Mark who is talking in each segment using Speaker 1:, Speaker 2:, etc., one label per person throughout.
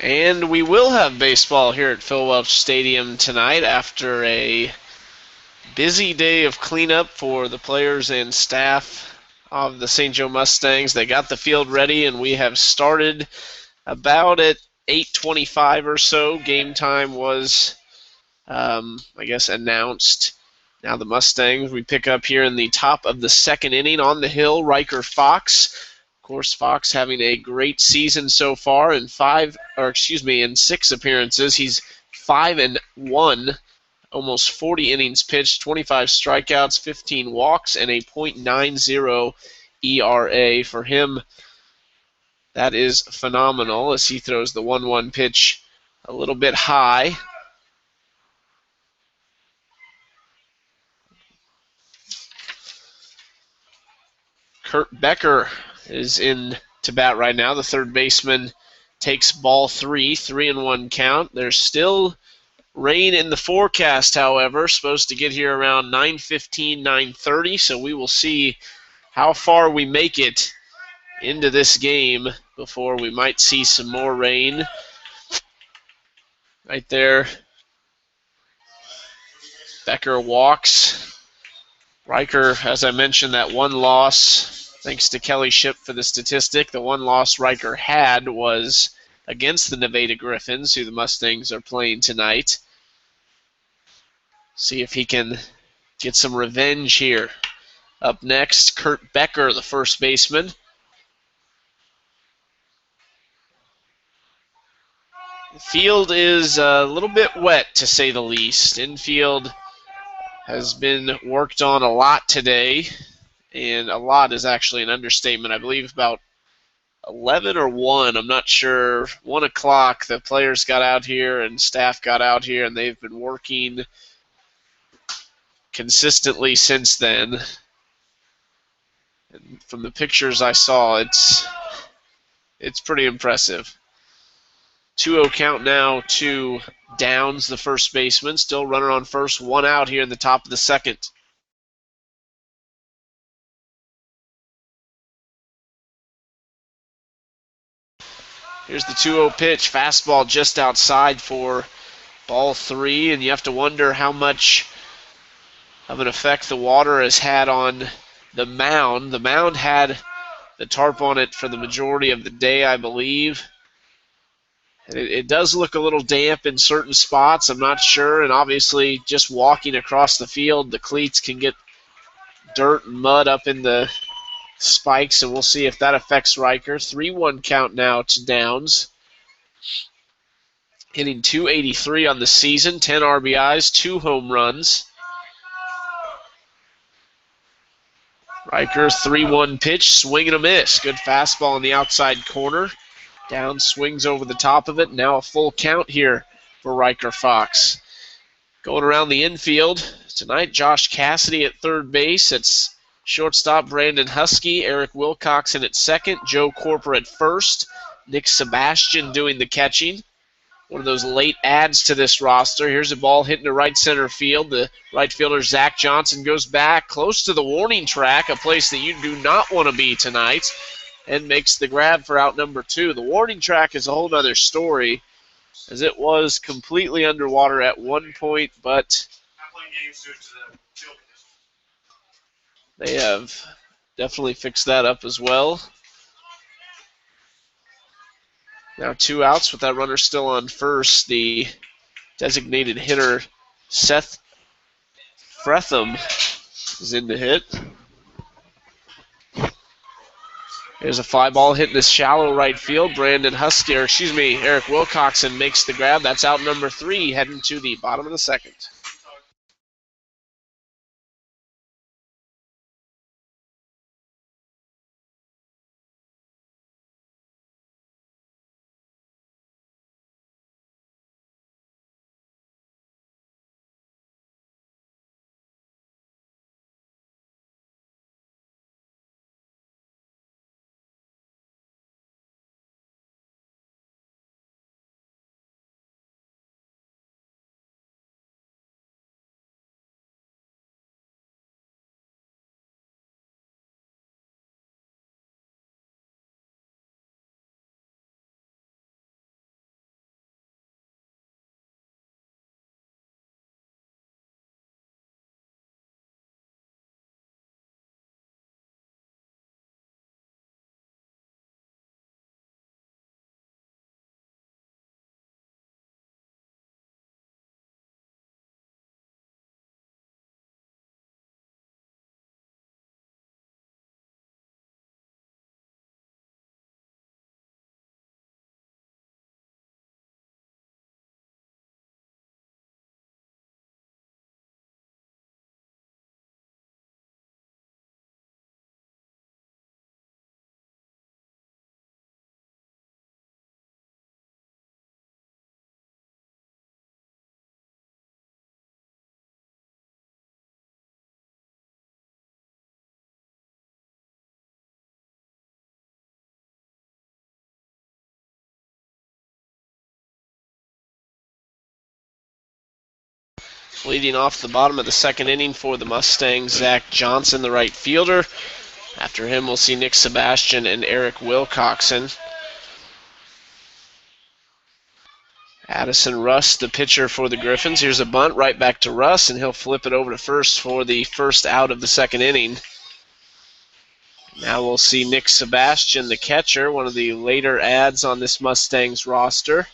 Speaker 1: And we will have baseball here at Phil Welch Stadium tonight after a busy day of cleanup for the players and staff of the St. Joe Mustangs. They got the field ready, and we have started about at 8:25 or so. Game time was, announced. Now the Mustangs, we pick up here in the top of the second inning on the hill, Riker Fox. Of course, Fox having a great season so far in in 6 appearances. He's 5-1, almost 40 innings pitched, 25 strikeouts, 15 walks, and a .90 ERA for him. That is phenomenal as he throws the 1-1 pitch a little bit high. Kurt Becker is in to bat right now. The third baseman takes ball 3-1 count. There's still rain in the forecast, however. Supposed to get here around 9:15, 9:30, so we will see how far we make it into this game before we might see some more rain. Right there, Becker walks. Riker, as I mentioned, that one loss, thanks to Kelly Shipp for the statistic, the one loss Riker had was against the Nevada Griffons, who the Mustangs are playing tonight. See if he can get some revenge here. Up next, Kurt Becker, the first baseman. The field is a little bit wet, to say the least. Infield has been worked on a lot today, and a lot is actually an understatement. I believe about 11 or 1, I'm not sure, 1 o'clock, the players got out here and staff got out here, and they've been working consistently since then. And from the pictures I saw, it's pretty impressive. 2-0 count now to Downs, the first baseman. Still runner on first, 1 out here in the top of the second. Here's the 2-0 pitch. Fastball just outside for ball 3, and you have to wonder how much of an effect the water has had on the mound. The mound had the tarp on it for the majority of the day, I believe. It does look a little damp in certain spots. I'm not sure. And obviously, just walking across the field, the cleats can get dirt and mud up in the spikes, and we'll see if that affects Riker. 3-1 count now to Downs. Hitting .283 on the season, 10 RBIs, 2 home runs. Riker, 3-1 pitch, swing and a miss. Good fastball in the outside corner. Downs swings over the top of it. Now a full count here for Riker Fox. Going around the infield tonight, Josh Cassidy at third base. It's shortstop Brandon Husky, Eric Wilcoxon at second, Joe Corper at first, Nick Sebastian doing the catching. One of those late adds to this roster. Here's a ball hitting to right center field. The right fielder, Zach Johnson, goes back close to the warning track, a place that you do not want to be tonight, and makes the grab for out number 2. The warning track is a whole other story, as it was completely underwater at one point, but they have definitely fixed that up as well. Now 2 outs with that runner still on first. The designated hitter, Seth Fretham, is in to hit. There's a fly ball hitting the shallow right field. Eric Wilcoxon makes the grab. That's out number 3, heading to the bottom of the second. Leading off the bottom of the second inning for the Mustangs, Zach Johnson, the right fielder. After him, we'll see Nick Sebastian and Eric Wilcoxon. Addison Russ, the pitcher for the Griffons. Here's a bunt right back to Russ, and he'll flip it over to first for the first out of the second inning. Now we'll see Nick Sebastian, the catcher, one of the later adds on this Mustangs roster.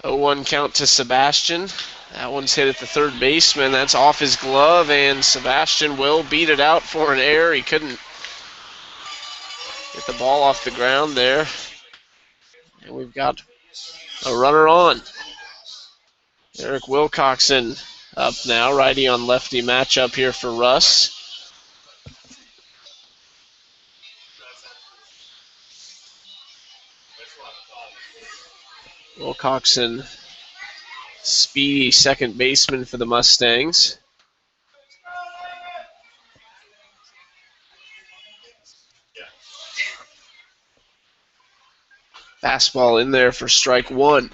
Speaker 1: Oh, 0-1 count to Sebastian. That one's hit at the third baseman. That's off his glove, and Sebastian will beat it out for an error. He couldn't get the ball off the ground there. And we've got a runner on. Eric Wilcoxon up now. Righty on lefty matchup here for Russ. Wilcoxon, speedy second baseman for the Mustangs. Fastball in there for strike one.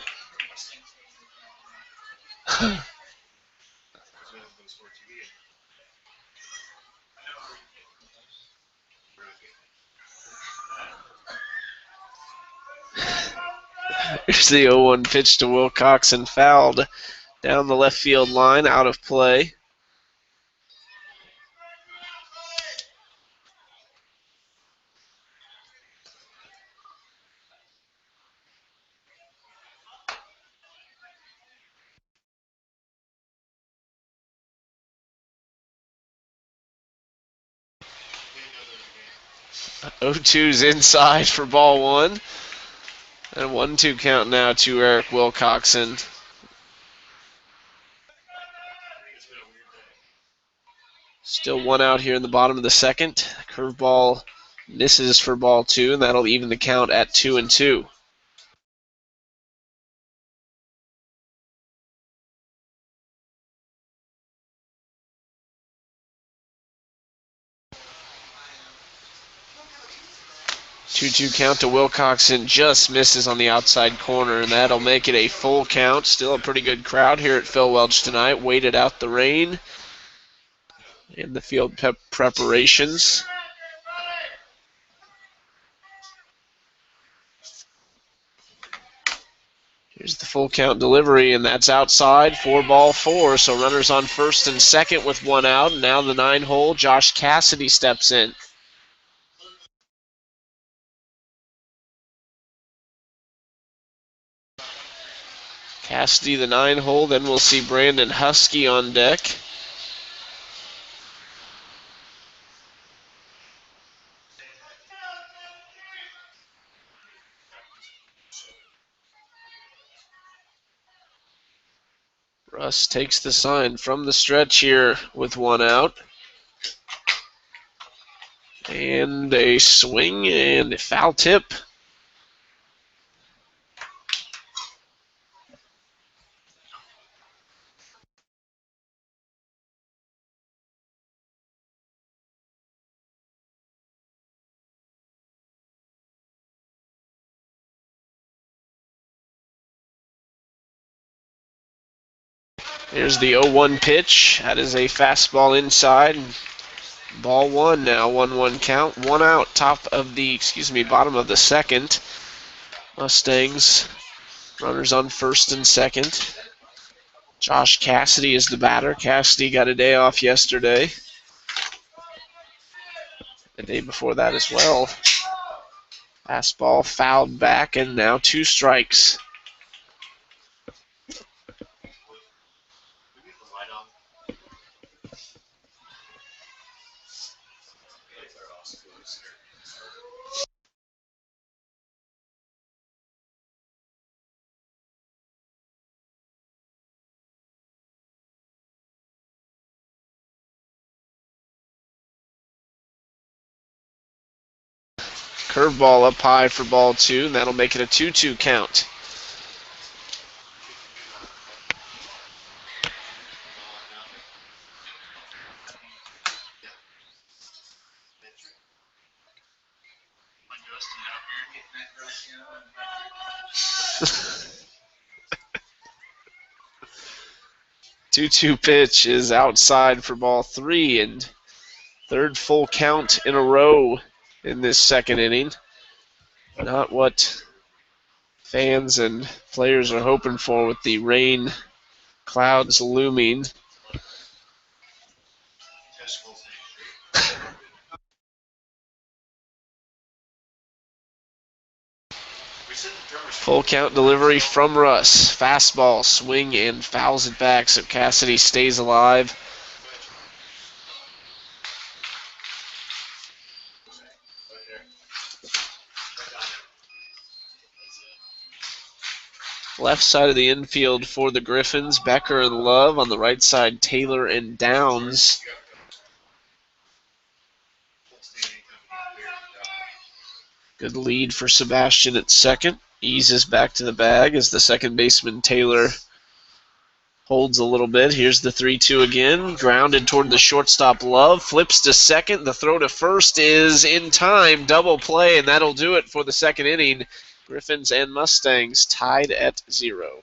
Speaker 1: Here's the 0-1 pitch to Wilcoxon, fouled down the left field line, out of play. Oh, 0-2's inside for ball one. And 1-2 count now to Eric Wilcoxon. Still one out here in the bottom of the second. Curveball misses for ball two, and that'll even the count at 2-2. Two count to Wilcoxon, just misses on the outside corner, and that'll make it a full count. Still a pretty good crowd here at Phil Welch tonight. Waited out the rain in the field preparations. Here's the full count delivery, and that's outside for ball four. So runners on first and second with one out. And now the 9-hole, Josh Cassidy steps in. Cassidy, the 9-hole. Then we'll see Brandon Husky on deck. Russ takes the sign from the stretch here with one out. And a swing and a foul tip. Here's the 0-1 pitch. That is a fastball inside. Ball one now, 1-1 count. One out, bottom of the second. Mustangs, runners on first and second. Josh Cassidy is the batter. Cassidy got a day off yesterday. The day before that as well. Fastball fouled back, and now 2 strikes. Curveball up high for ball 2, and that'll make it a 2-2 count. Two-two pitch is outside for ball 3, and third full count in a row in this second inning. Not what fans and players are hoping for with the rain clouds looming. Full count delivery from Russ. Fastball, swing, and fouls it back, so Cassidy stays alive. Left side of the infield for the Griffons, Becker and Love. On the right side, Taylor and Downs. Good lead for Sebastian at second. Eases back to the bag as the second baseman, Taylor, holds a little bit. Here's the 3-2 again. Grounded toward the shortstop, Love. Flips to second. The throw to first is in time. Double play, and that'll do it for the second inning. Griffons and Mustangs tied at 0.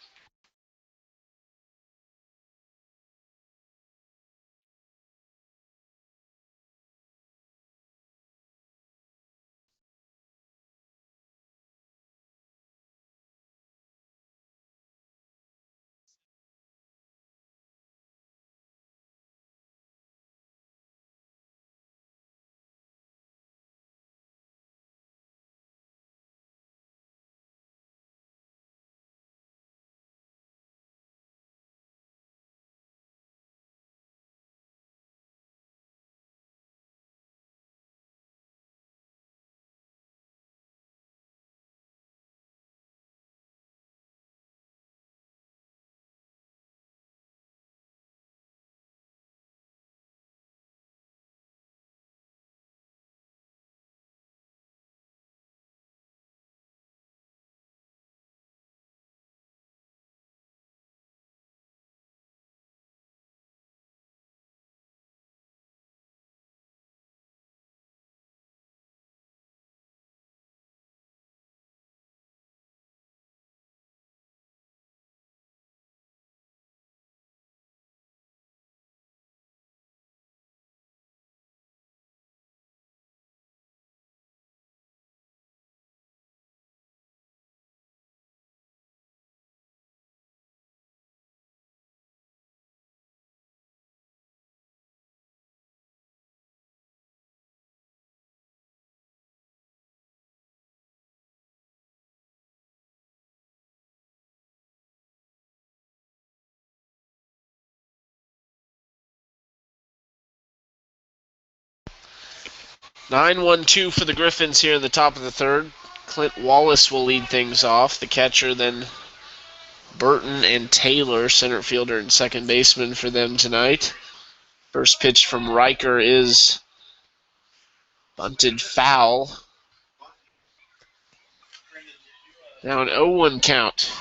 Speaker 1: Nine 1-2 for the Griffins here in the top of the third. Clint Wallace will lead things off. The catcher, then Burton and Taylor, center fielder and second baseman for them tonight. First pitch from Riker is bunted foul. Now an 0-1 count.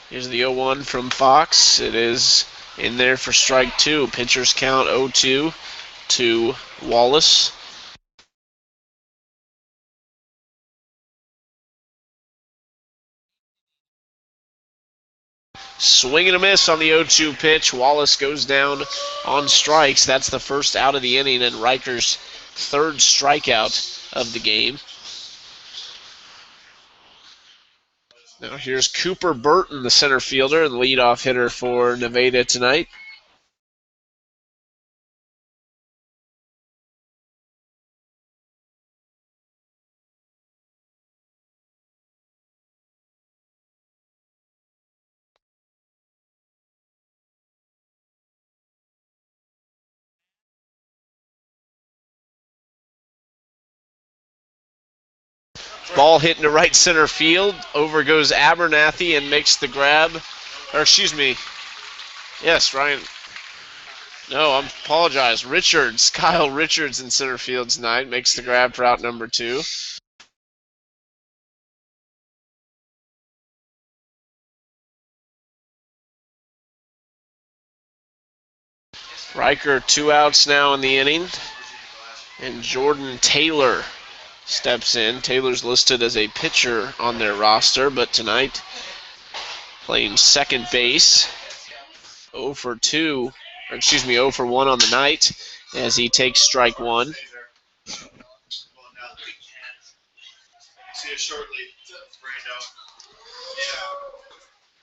Speaker 1: Here's the 0-1 from Fox. It is in there for strike 2. Pitcher's count 0-2 to Wallace. Swing and a miss on the 0-2 pitch. Wallace goes down on strikes. That's the first out of the inning and Riker's third strikeout of the game. Now here's Cooper Burton, the center fielder and leadoff hitter for Nevada tonight. Ball hit into right center field. Over goes Abernathy and makes the grab. Or excuse me. Yes, Ryan. No, I apologize. Richards, Kyle Richards in center field tonight makes the grab for out number 2. Riker 2 outs now in the inning. And Jordan Taylor steps in. Taylor's listed as a pitcher on their roster, but tonight playing second base. 0 for 2, or excuse me, 0 for 1 on the night as he takes strike 1.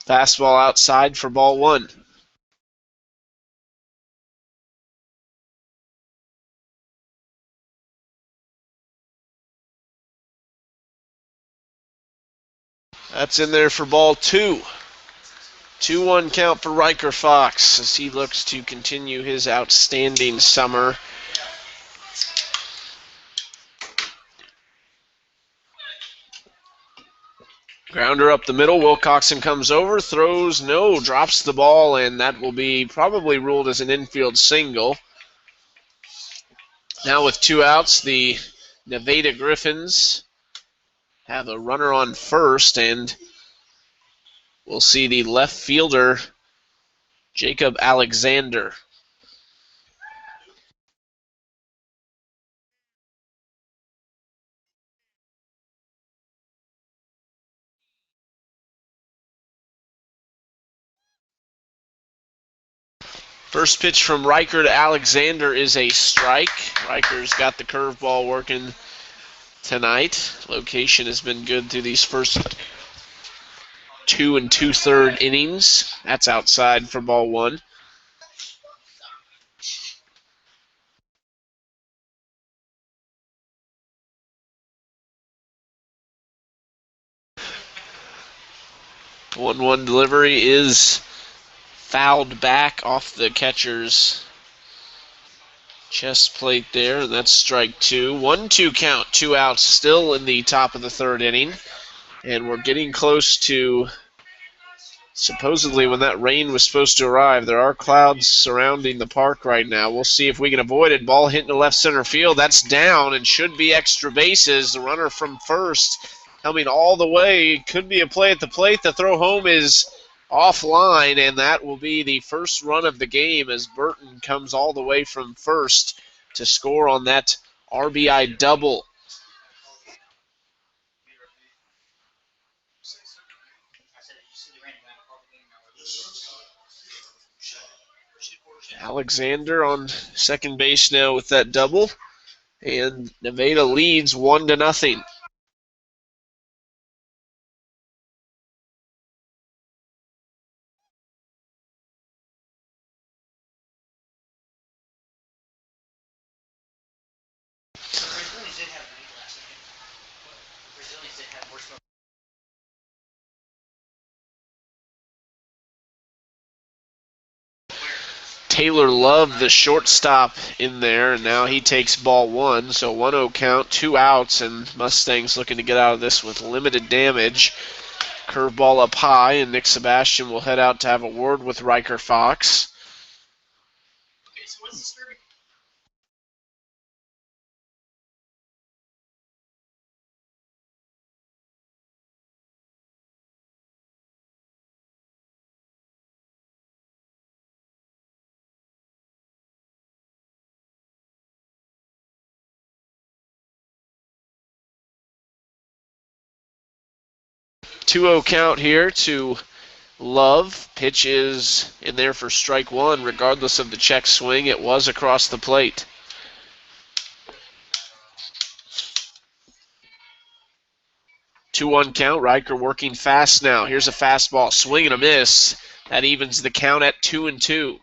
Speaker 1: Fastball outside for ball 1. That's in there for ball 2. 2-1 count for Riker Fox as he looks to continue his outstanding summer. Grounder up the middle. Wilcoxon comes over, throws, no, drops the ball, and that will be probably ruled as an infield single. Now with 2 outs, the Nevada Griffons have a runner on first, and we'll see the left fielder, Jacob Alexander. First pitch from Riker to Alexander is a strike. Riker's got the curveball working tonight. Location has been good through these first 2 2/3 innings. That's outside for ball 1. The 1-1 delivery is fouled back off the catcher's chest plate there, and that's strike 2. 1-2 count, 2 outs, still in the top of the 3rd inning. And we're getting close to, supposedly when that rain was supposed to arrive, there are clouds surrounding the park right now. We'll see if we can avoid it. Ball hitting to left center field. That's down and should be extra bases. The runner from first coming all the way. Could be a play at the plate. The throw home is offline, and that will be the first run of the game as Burton comes all the way from first to score on that RBI double. Alexander on second base now with that double, and Nevada leads 1-0. Taylor Love, the shortstop, in there, and now he takes ball 1. So 1-0 count, 2 outs, and Mustangs looking to get out of this with limited damage. Curveball up high, and Nick Sebastian will head out to have a word with Riker Fox. Two-0 count here to Love. Pitch is in there for strike 1. Regardless of the check swing, it was across the plate. Two-one count. Riker working fast now. Here's a fastball. Swing and a miss. That evens the count at 2-2.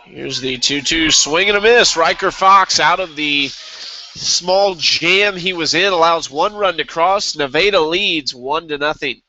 Speaker 1: Here's the 2-2 swing and a miss. Riker Fox out of the small jam he was in, allows 1 run to cross. Nevada leads 1-0.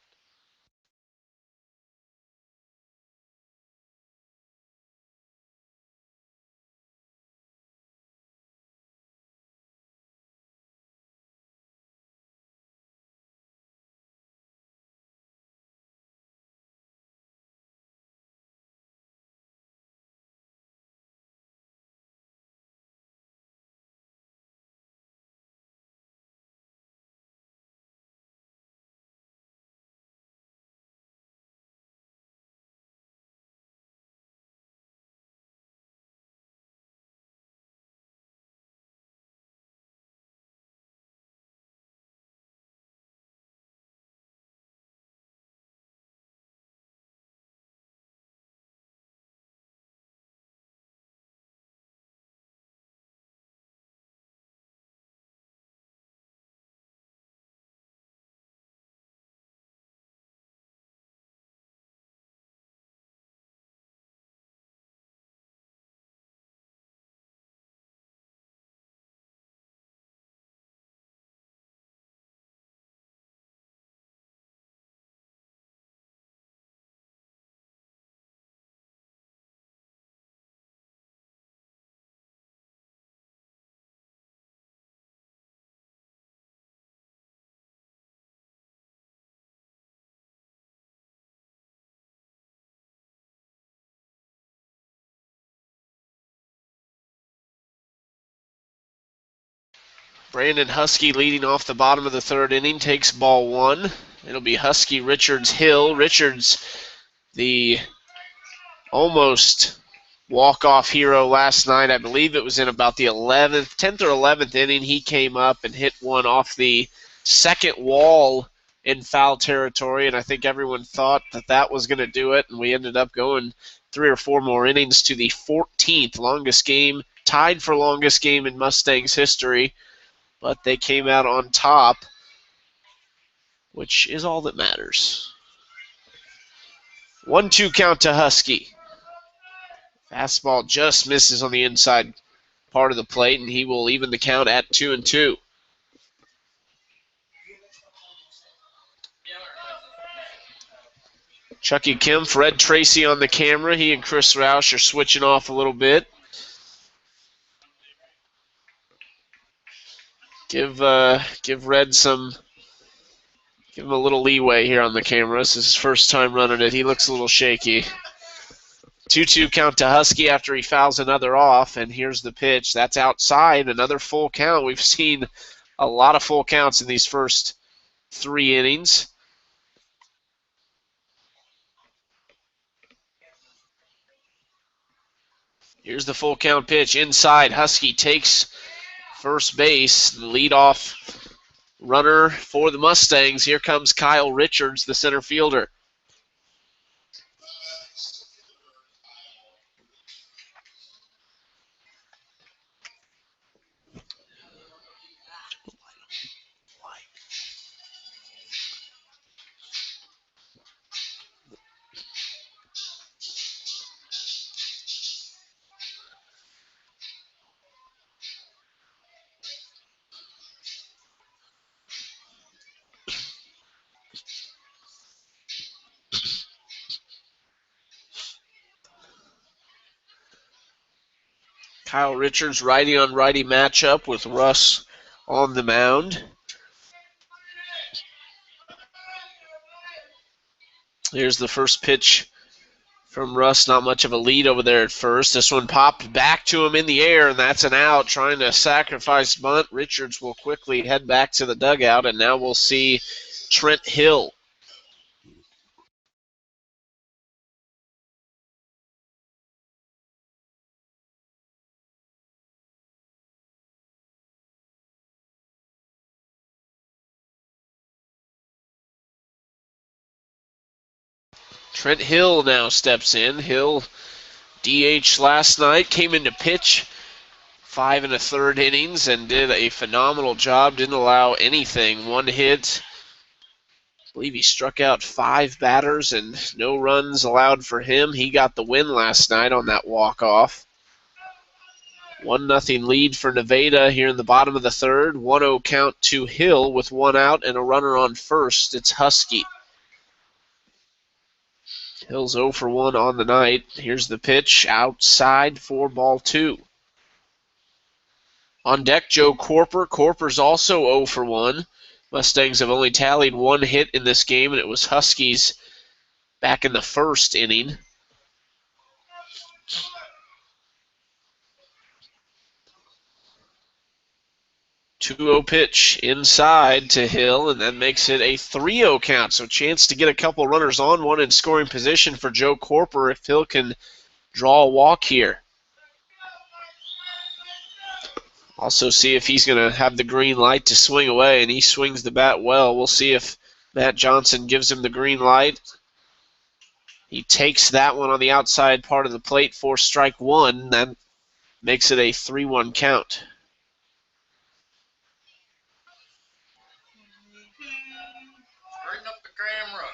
Speaker 1: Brandon Husky leading off the bottom of the third inning, takes ball one. It'll be Husky, Richards, Hill. Richards, the almost walk-off hero last night. I believe it was in about the 10th or 11th inning. He came up and hit one off the second wall in foul territory, and I think everyone thought that that was going to do it, and we ended up going 3 or 4 more innings to the 14th longest game, tied for longest game in Mustangs history, but they came out on top, which is all that matters. 1-2 count to Husky. Fastball just misses on the inside part of the plate, and he will even the count at 2-2. Chucky Kempf, Red Tracy on the camera. He and Chris Roush are switching off a little bit. Give Red give him a little leeway here on the camera. This is his first time running it. He looks a little shaky. 2-2 count to Husky after he fouls another off, and here's the pitch. That's outside, another full count. We've seen a lot of full counts in these first 3 innings. Here's the full count pitch. Inside, Husky takes first base. The leadoff runner for the Mustangs. Here comes Kyle Richards, the center fielder. Kyle Richards, righty on righty matchup with Russ on the mound. Here's the first pitch from Russ. Not much of a lead over there at first. This one popped back to him in the air, and that's an out. Trying to sacrifice bunt. Richards will quickly head back to the dugout, and now we'll see Trent Hill. Trent Hill now steps in. Hill DH last night, came into pitch 5 1/3 innings and did a phenomenal job. Didn't allow anything. 1 hit. I believe he struck out 5 batters and no runs allowed for him. He got the win last night on that walk-off. 1-0 lead for Nevada here in the bottom of the third. 1-0 count to Hill with 1 out and a runner on first. It's Husky. Hill's 0 for 1 on the night. Here's the pitch outside for ball 2. On deck, Joe Corper. Corper's also 0 for 1. Mustangs have only tallied 1 hit in this game, and it was Huskies back in the first inning. Two-0 pitch inside to Hill, and that makes it a 3-0 count. So chance to get a couple runners on, one in scoring position for Joe Corper if Hill can draw a walk here. Also see if he's going to have the green light to swing away, and he swings the bat well. We'll see if Matt Johnson gives him the green light. He takes that one on the outside part of the plate for strike 1. That makes it a 3-1 count.
Speaker 2: Bring up the camera.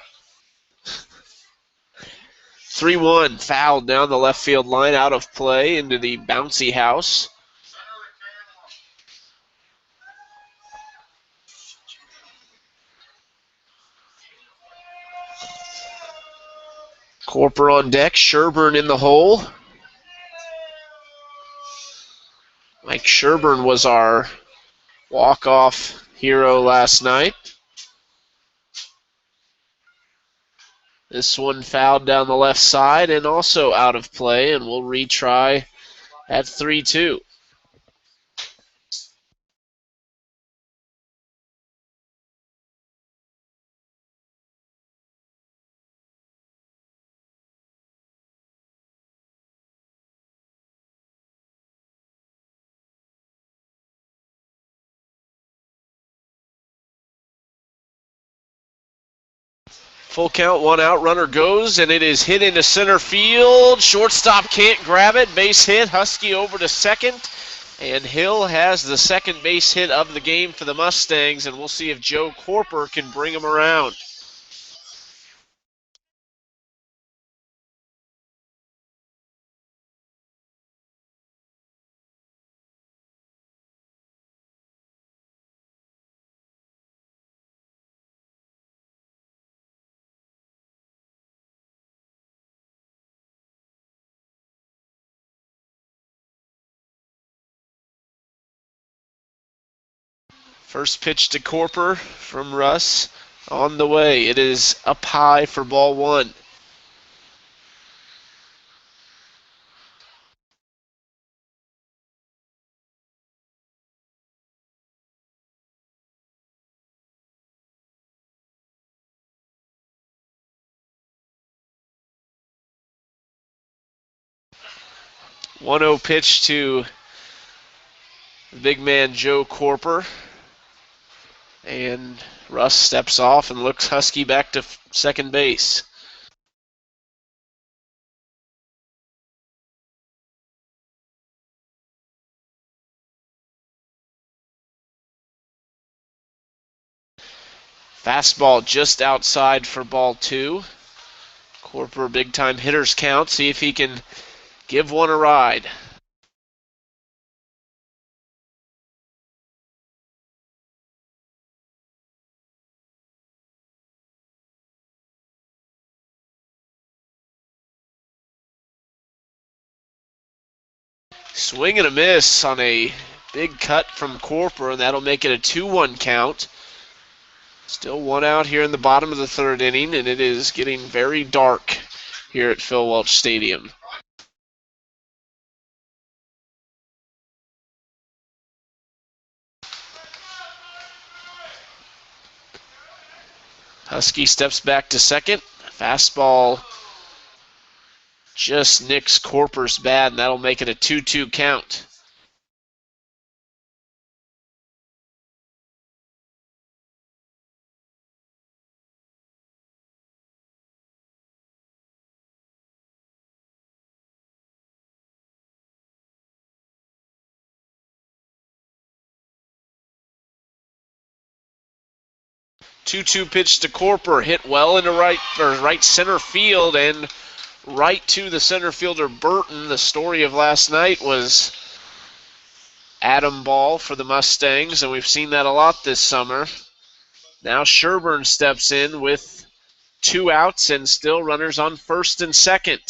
Speaker 1: 3-1, fouled down the left field line, out of play into the bouncy house. Corper on deck, Sherburne in the hole. Mike Sherburne was our walk-off hero last night. This one fouled down the left side and also out of play, and we'll retry at 3-2. Full count, 1 out, runner goes, and it is hit into center field. Shortstop can't grab it. Base hit. Husky over to second. And Hill has the second base hit of the game for the Mustangs, and we'll see if Joe Corper can bring him around. First pitch to Corper from Russ on the way. It is up high for ball 1. One 0 pitch to the big man Joe Corper. And Russ steps off and looks Husky back to second base. Fastball just outside for ball 2. Corper, big time hitters count. See if he can give one a ride. Swing and a miss on a big cut from Corper, and that'll make it a 2-1 count. Still 1 out here in the bottom of the 3rd inning, and it is getting very dark here at Phil Welch Stadium. Husky steps back to second. Fastball just nicks Corper's bat, and that'll make it a 2-2 count. Two-two pitch to Corper, hit well into right center field and right to the center fielder Burton. The story of last night was Adam Ball for the Mustangs, and we've seen that a lot this summer. Now Sherburne steps in with 2 outs and still runners on first and second.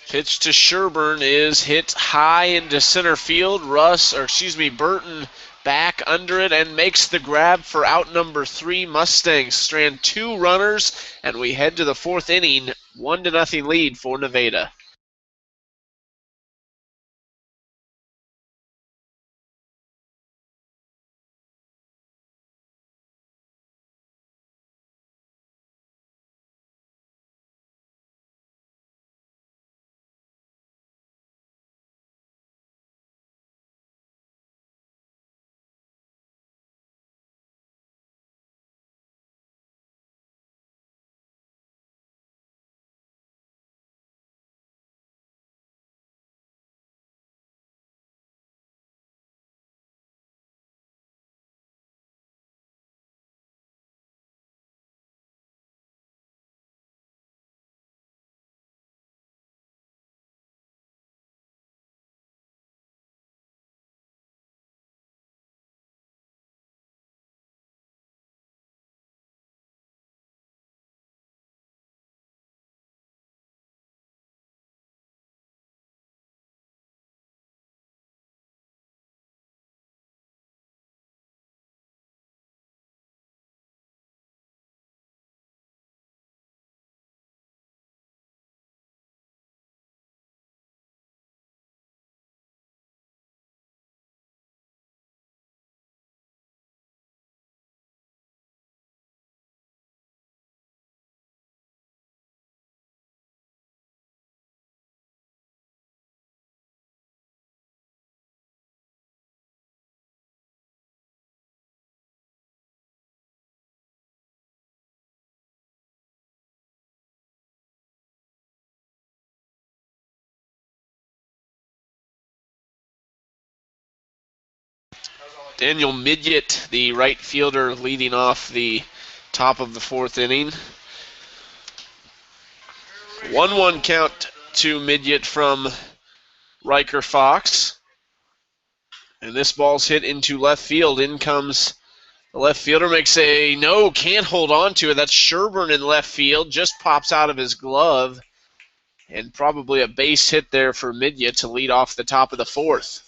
Speaker 1: Pitch to Sherburne is hit high into center field. Burton back under it and makes the grab for out number 3. Mustangs strand 2 runners, and we head to the 4th inning, 1-0 lead for Nevada. Daniel Midget, the right fielder, leading off the top of the fourth inning. 1-1 count to Midget from Riker Fox. And this ball's hit into left field. In comes the left fielder, makes a no, can't hold on to it. That's Sherburne in left field, just pops out of his glove. And probably a base hit there for Midget to lead off the top of the fourth.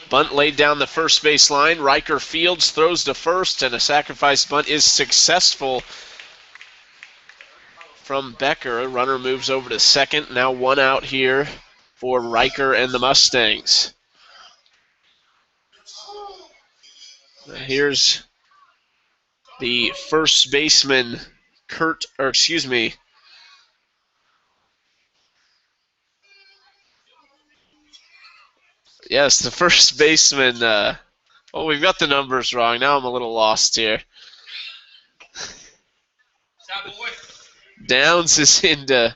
Speaker 1: Bunt laid down the first base line. Riker fields, throws to first, and a sacrifice bunt is successful from Becker. Runner moves over to second. Now 1 out here for Riker and the Mustangs. Here's the first baseman, Yes, the first baseman. We've got the numbers wrong. Now I'm a little lost here. Downs is into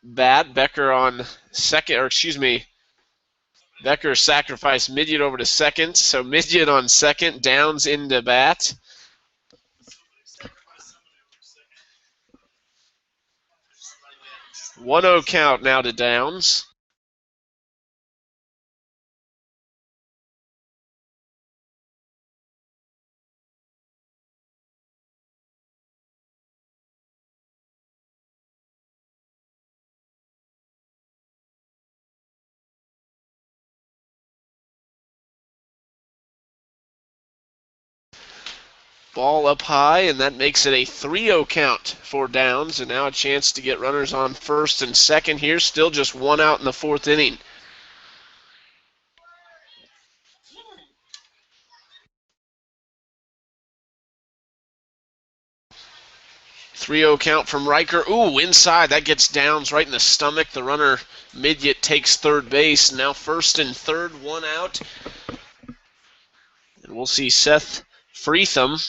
Speaker 1: bat. Becker on second, Becker sacrificed Midget over to second. So Midget on second, Downs into bat. One-0 count now to Downs. Ball up high, and that makes it a 3-0 count for Downs, and now a chance to get runners on first and second here. Still just 1 out in the fourth inning. Three-0 count from Riker. Ooh, inside. That gets Downs right in the stomach. The runner, Midget, takes third base. Now first and third, 1 out. And we'll see Seth Freetham.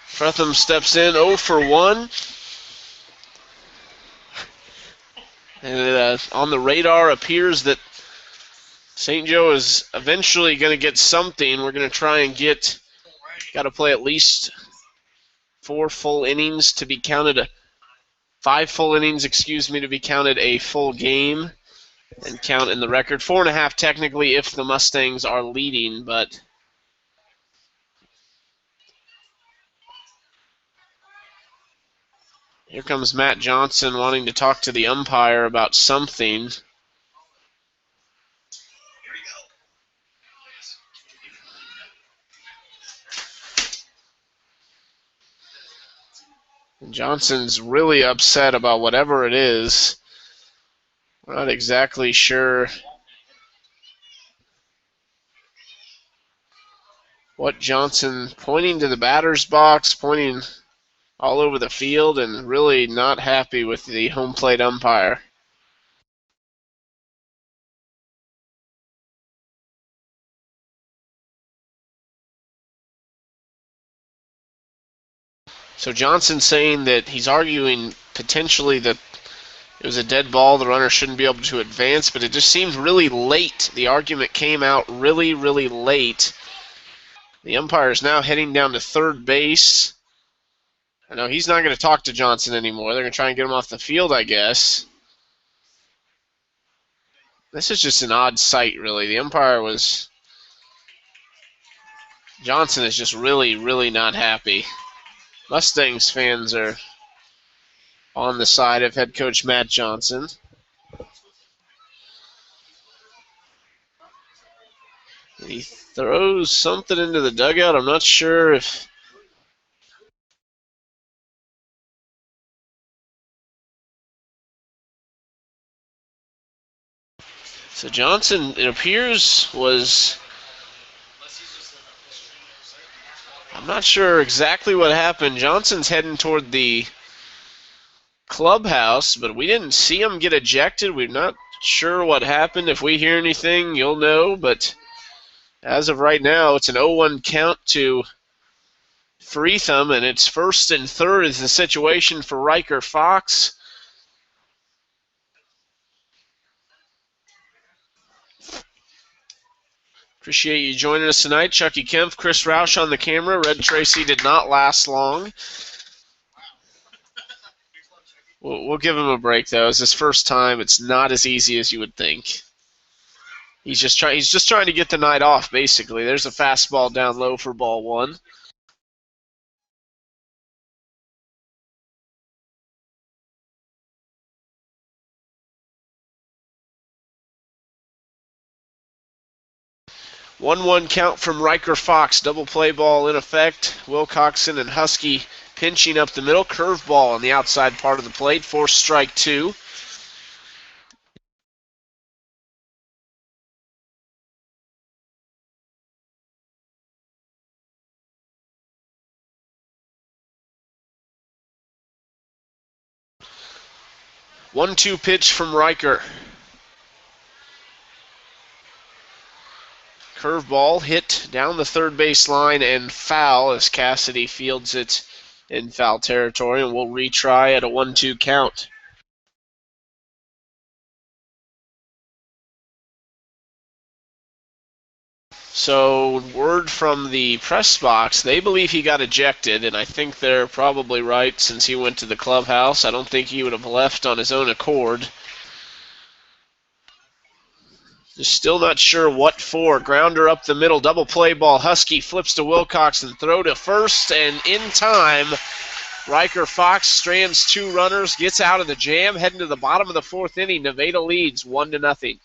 Speaker 1: Freetham steps in, 0 for 1. And on the radar appears that St. Joe is eventually going to get something. We're going to try and got to play at least 4 full innings to be counted, 5 full innings, to be counted a full game and count in the record. 4.5 technically if the Mustangs are leading, but here comes Matt Johnson wanting to talk to the umpire about something. Johnson's really upset about whatever it is. We're not exactly sure what Johnson, pointing to the batter's box, pointing all over the field, and really not happy with the home plate umpire. So Johnson saying that he's arguing potentially that it was a dead ball, the runner shouldn't be able to advance, but it just seemed really late. The argument came out really, really late. The umpire is now heading down to third base. I know he's not going to talk to Johnson anymore. They're going to try and get him off the field, I guess. This is just an odd sight, really. The umpire was Johnson is just really, really not happy. Mustangs fans are on the side of head coach Matt Johnson. He throws something into the dugout. I'm not sure if... So Johnson, it appears, was... I'm not sure exactly what happened. Johnson's heading toward the clubhouse, but we didn't see him get ejected. We're not sure what happened. If we hear anything, you'll know. But as of right now, it's an 0-1 count to Freetham, and it's 1st and 3rd is the situation for Riker Fox. Appreciate you joining us tonight. Chucky Kempf, Chris Roush on the camera. Red Tracy did not last long. We'll give him a break, though. It's his first time. It's not as easy as you would think. He's just trying to get the night off, basically. There's a fastball down low for ball 1. One count from Riker Fox. Double play ball in effect. Wilcoxon and Husky pinching up the middle. Curveball on the outside part of the plate. Forced strike 2. One-two pitch from Riker. Curveball hit down the third base line and foul as Cassidy fields it in foul territory, and we'll retry at a 1-2 count. So, word from the press box, they believe he got ejected, and I think they're probably right since he went to the clubhouse. I don't think he would have left on his own accord. Just still not sure what for. Grounder up the middle, double play ball. Husky flips to Wilcoxon, throw to first, and in time, Riker Fox strands 2 runners, gets out of the jam, heading to the bottom of the 4th inning. Nevada leads 1-0.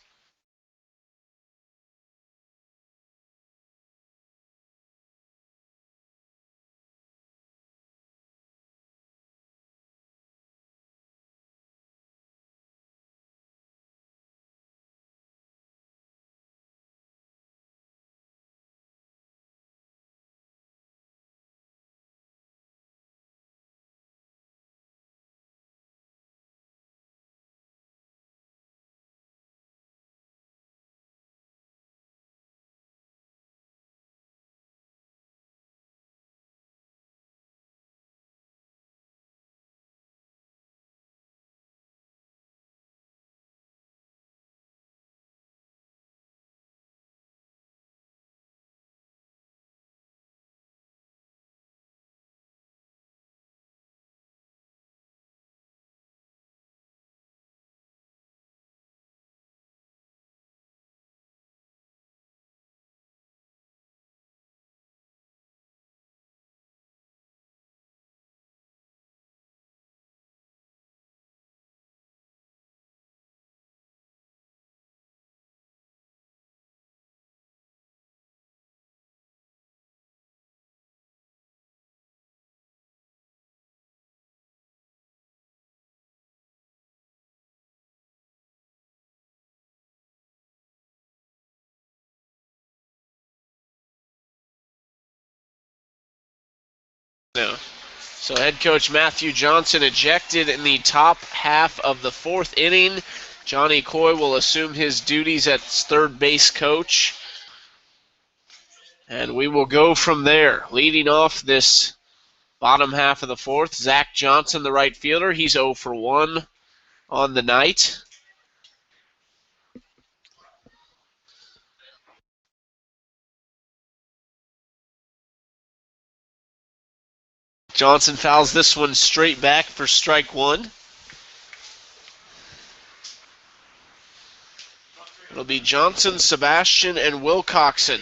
Speaker 1: No. So head coach Matthew Johnson ejected in the top half of the 4th inning. Johnny Coy will assume his duties as third base coach. And we will go from there. Leading off this bottom half of the 4th, Zach Johnson, the right fielder. He's 0 for 1 on the night. Johnson fouls this one straight back for strike 1. It'll be Johnson, Sebastian, and Wilcoxon.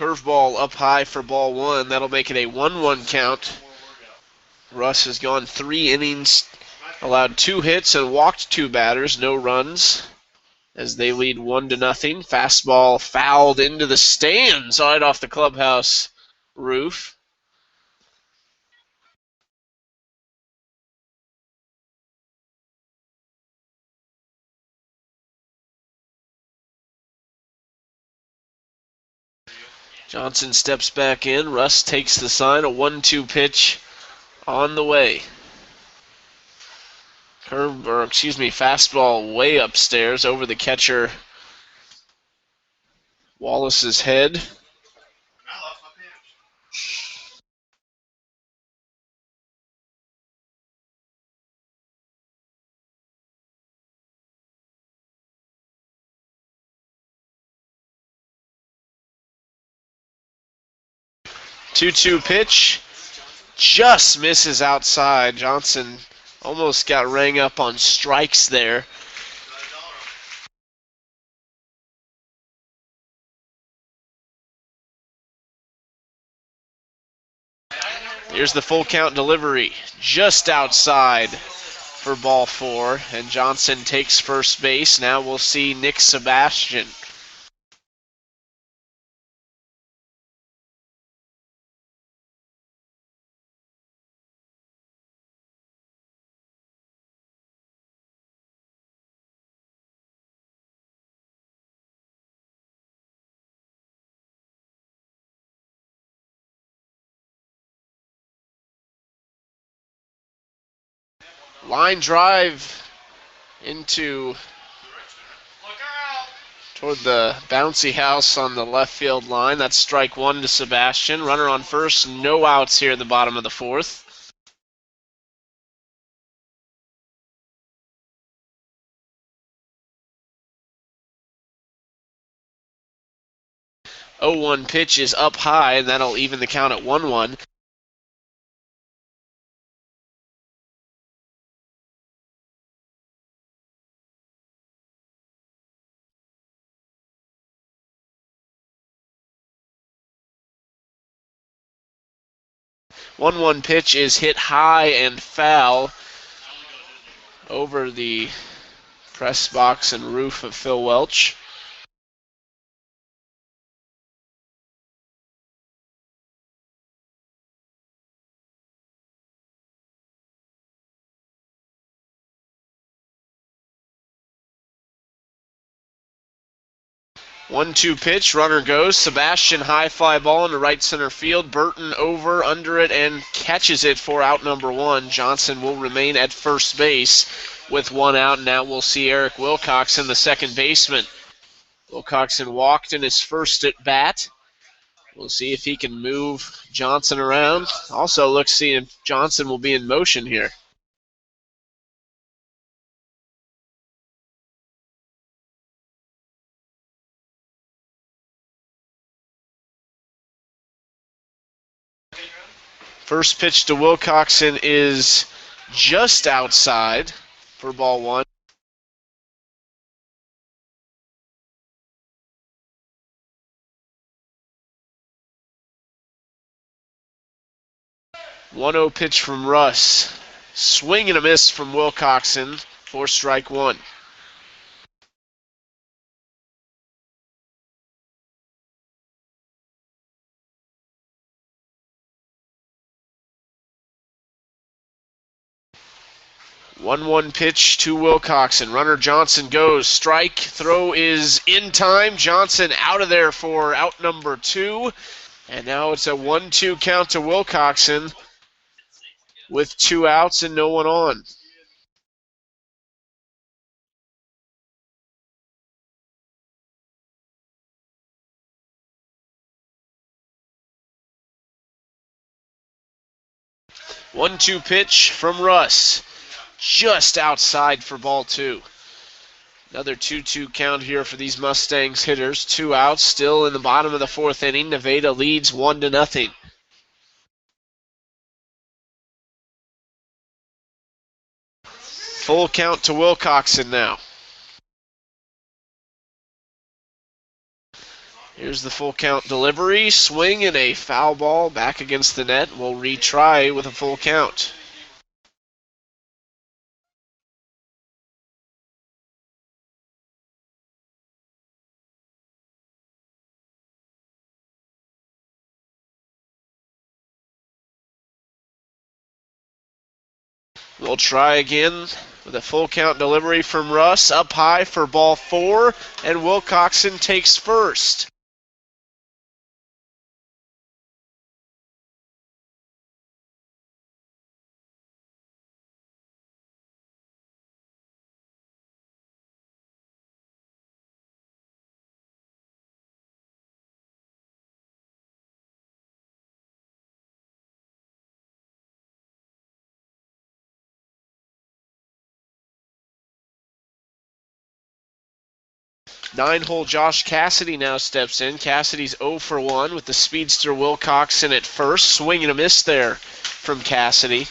Speaker 1: Curveball up high for ball one. That'll make it a 1-1 count. Russ has gone 3 innings, allowed 2 hits and walked 2 batters, no runs, as they lead 1-0. Fastball fouled into the stands right off the clubhouse roof. Johnson steps back in. Russ takes the sign. A 1-2 pitch on the way. Fastball way upstairs over the catcher Wallace's head. 2-2 pitch. Just misses outside. Johnson almost got rang up on strikes there. Here's the full count delivery. Just outside for ball 4. And Johnson takes first base. Now we'll see Nick Sebastian. Line drive toward the bouncy house on the left field line. That's strike 1 to Sebastian. Runner on first, no outs here at the bottom of the 4th. Oh, 1 pitch is up high, and that'll even the count at 1-1. One pitch is hit high and foul over the press box and roof of Phil Welch. One-two pitch, runner goes. Sebastian high fly ball into right center field. Burton over, under it, and catches it for out number 1. Johnson will remain at first base with 1 out. Now we'll see Eric Wilcoxon, the second baseman. Wilcoxon walked in his first at bat. We'll see if he can move Johnson around. Also, looks see if Johnson will be in motion here. First pitch to Wilcoxon is just outside for ball 1. One-0 pitch from Russ. Swing and a miss from Wilcoxon for strike 1. One pitch to Wilcoxon. Runner Johnson goes. Strike. Throw is in time. Johnson out of there for out number 2. And now it's a 1-2 count to Wilcoxon with 2 outs and no one on. One-two pitch from Russ. Just outside for ball 2. Another 2-2 count here for these Mustangs hitters. 2 outs, still in the bottom of the 4th inning. Nevada leads 1-0. Full count to Wilcoxon now. Here's the full count delivery. Swing and a foul ball back against the net. We'll retry with a full count. We'll try again with a full count delivery from Russ. Up high for ball 4, and Wilcoxon takes first. Nine-hole Josh Cassidy now steps in. Cassidy's 0 for 1 with the speedster Wilcoxon at first. Swing and a miss there from Cassidy.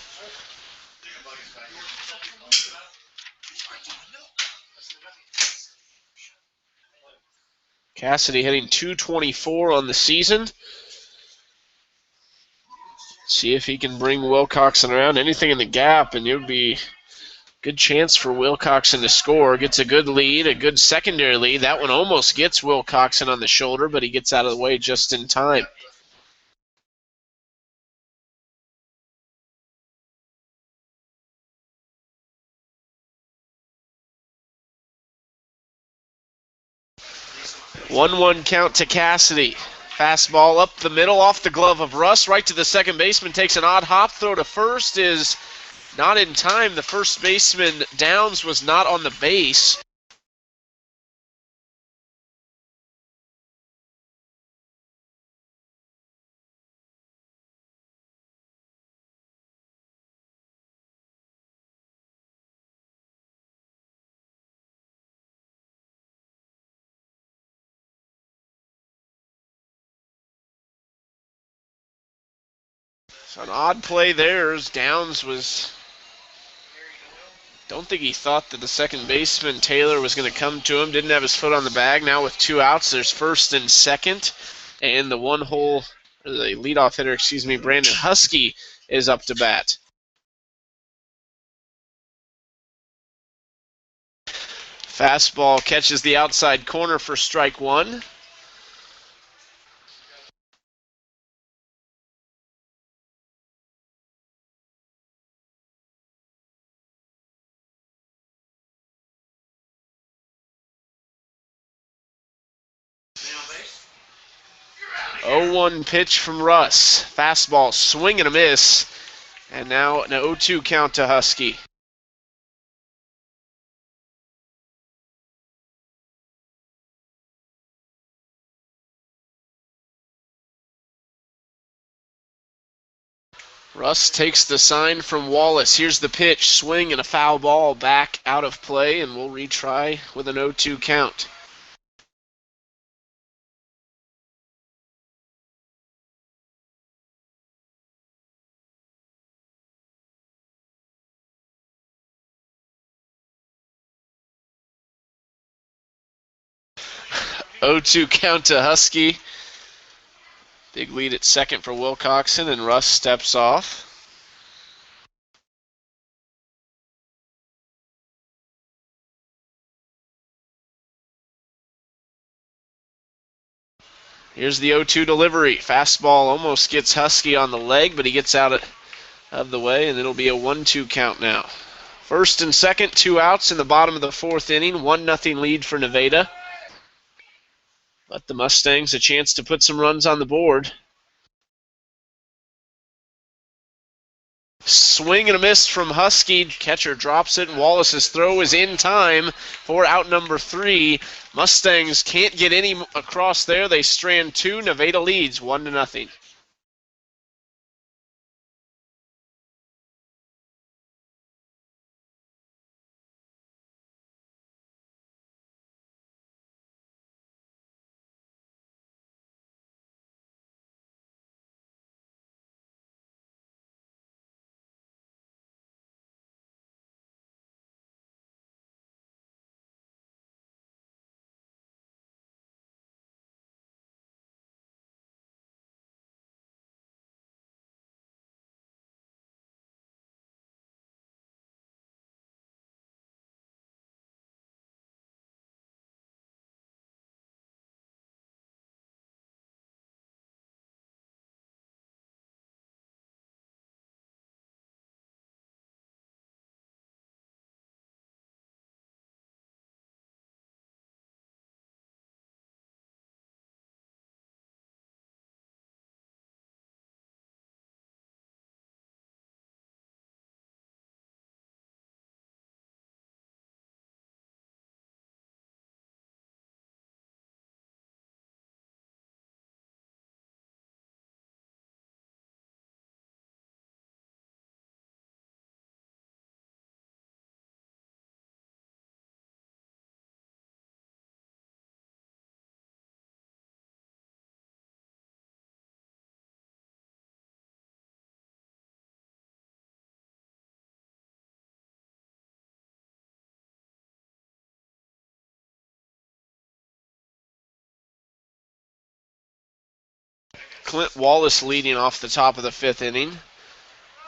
Speaker 1: Cassidy hitting .224 on the season. See if he can bring Wilcoxon around. Anything in the gap, and it would be good chance for Wilcoxon to score. Gets a good lead, a good secondary lead. That one almost gets Wilcoxon on the shoulder, but he gets out of the way just in time. One count to Cassidy. Fastball up the middle, off the glove of Russ, right to the second baseman. Takes an odd hop. Throw to first is not in time. The first baseman, Downs, was not on the base. So an odd play there as Downs was... Don't think he thought that the second baseman, Taylor, was going to come to him. Didn't have his foot on the bag. Now with 2 outs, there's first and second. And the the leadoff hitter, Brandon Husky, is up to bat. Fastball catches the outside corner for strike 1. Oh, 0-1 pitch from Russ. Fastball, swing and a miss. And now an 0-2 count to Husky. Russ takes the sign from Wallace. Here's the pitch. Swing and a foul ball back out of play, and we'll retry with an 0-2 count. Oh, 0-2 count to Husky. Big lead at second for Wilcoxon, and Russ steps off. Here's the 0-2 delivery. Fastball almost gets Husky on the leg, but he gets out of the way, and it'll be a 1-2 count now. First and second, 2 outs in the bottom of the 4th inning. 1-0 lead for Nevada. But the Mustangs a chance to put some runs on the board. Swing and a miss from Husky. Catcher drops it, and Wallace's throw is in time for out number 3. Mustangs can't get any across there. They strand 2. Nevada leads 1-0. Clint Wallace leading off the top of the 5th inning.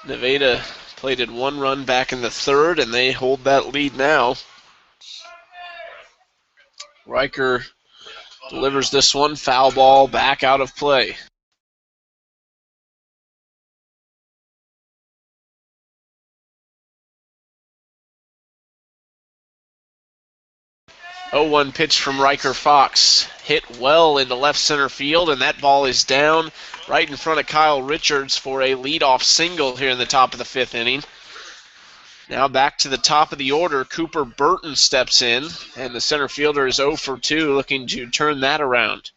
Speaker 1: Nevada plated 1 run back in the 3rd, and they hold that lead now. Riker delivers this one, foul ball, back out of play. Oh, 1 pitch from Riker Fox. Hit well into left center field, and that ball is down right in front of Kyle Richards for a leadoff single here in the top of the 5th inning. Now back to the top of the order, Cooper Burton steps in, and the center fielder is 0 for 2, looking to turn that around.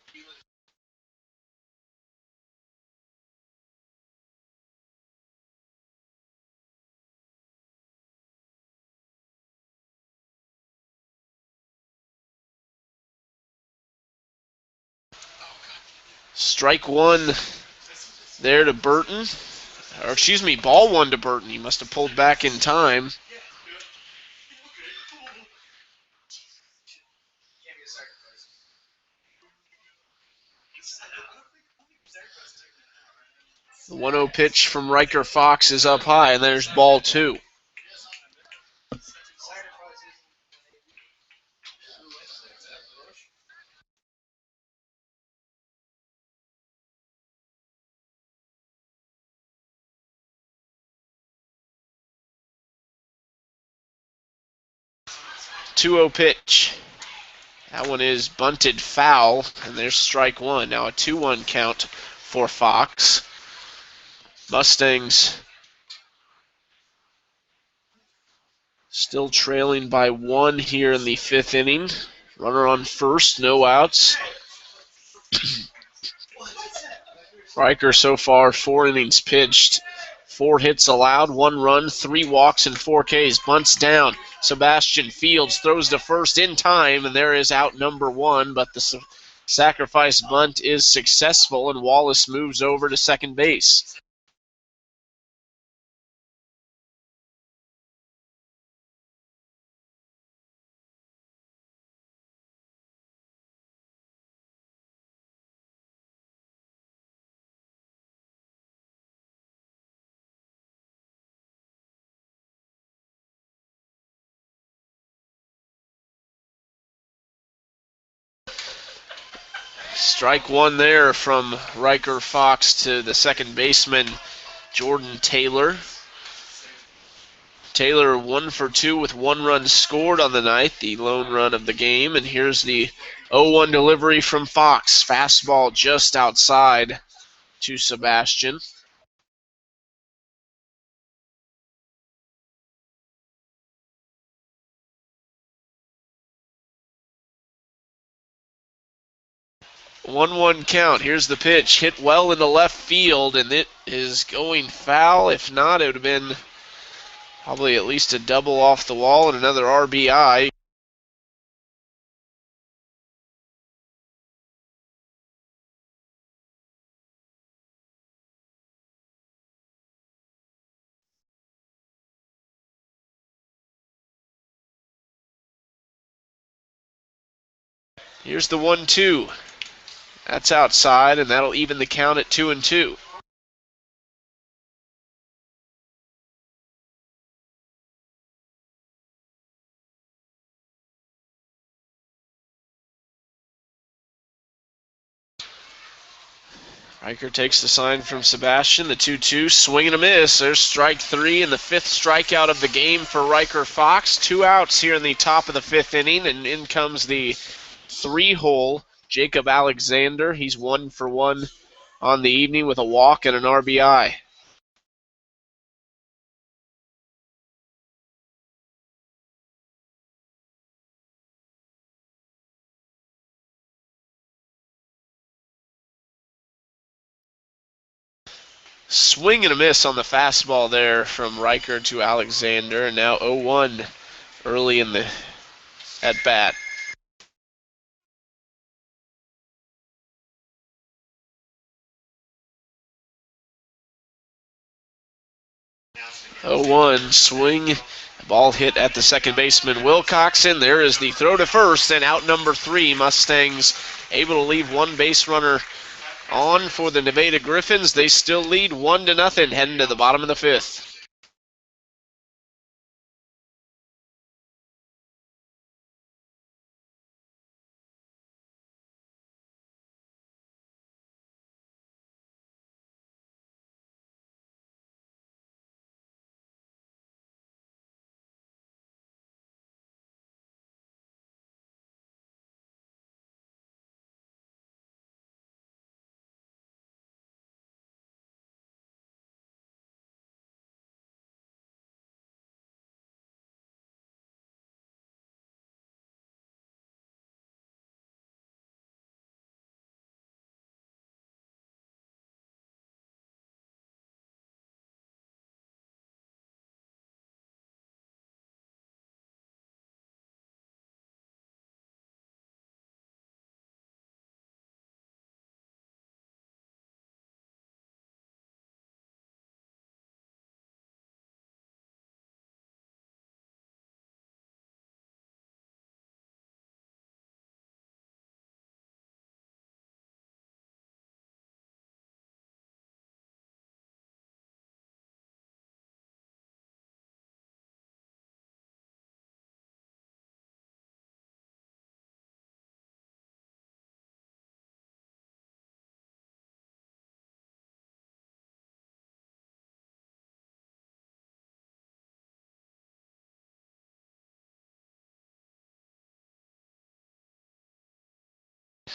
Speaker 1: Strike 1 there to Burton. Or excuse me, ball 1 to Burton. He must have pulled back in time. The 1-0 pitch from Riker Fox is up high, and there's ball 2. Two-0 pitch. That one is bunted foul, and there's strike 1. Now a 2-1 count for Fox. Mustangs still trailing by 1 here in the 5th inning. Runner on first, no outs. Riker so far 4 innings pitched, 4 hits allowed, 1 run, 3 walks, and 4 Ks. Bunts down. Sebastian Fields throws to first in time, and there is out number 1, but the sacrifice bunt is successful, and Wallace moves over to second base. Strike 1 there from Riker Fox to the second baseman, Jordan Taylor. Taylor 1 for 2 with 1 run scored on the night, the lone run of the game. And here's the 0-1 delivery from Fox. Fastball just outside to Sebastian. One count. Here's the pitch. Hit well into left field, and it is going foul. If not, it would have been probably at least a double off the wall and another RBI. Here's the 1-2. That's outside, and that'll even the count at 2-2. Riker takes the sign from Sebastian, the 2-2, swing and a miss. There's strike 3 and the 5th strikeout of the game for Riker Fox. 2 outs here in the top of the 5th inning, and in comes the 3-hole Jacob Alexander. He's 1 for 1 on the evening with a walk and an RBI. Swing and a miss on the fastball there from Riker to Alexander, and now 0-1 early in the at-bat. Oh, swing, ball hit at the second baseman Wilcoxon. There is the throw to first, and out number 3. Mustangs able to leave one base runner on for the Nevada Griffons. They still lead 1-0 heading to the bottom of the fifth.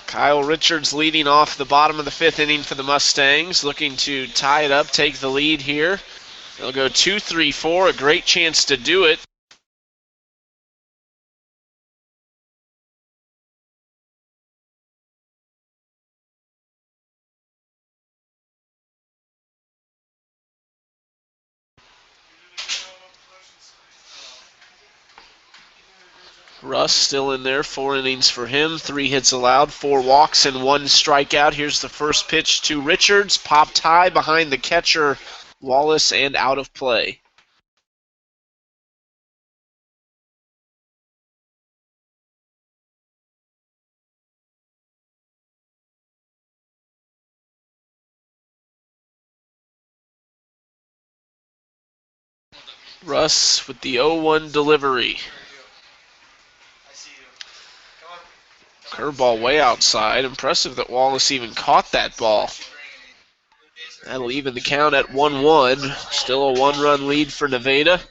Speaker 1: Kyle Richards leading off the bottom of the fifth inning for the Mustangs, looking to tie it up, take the lead here. They'll go 2-3-4, a great chance to do it. Russ still in there, 4 innings for him, 3 hits allowed, 4 walks and 1 strikeout. Here's the first pitch to Richards, popped high behind the catcher Wallace and out of play. Russ with the 0-1 delivery. Curveball way outside. Impressive that Wallace even caught that ball. That'll even the count at 1-1. Still a 1-run lead for Nevada.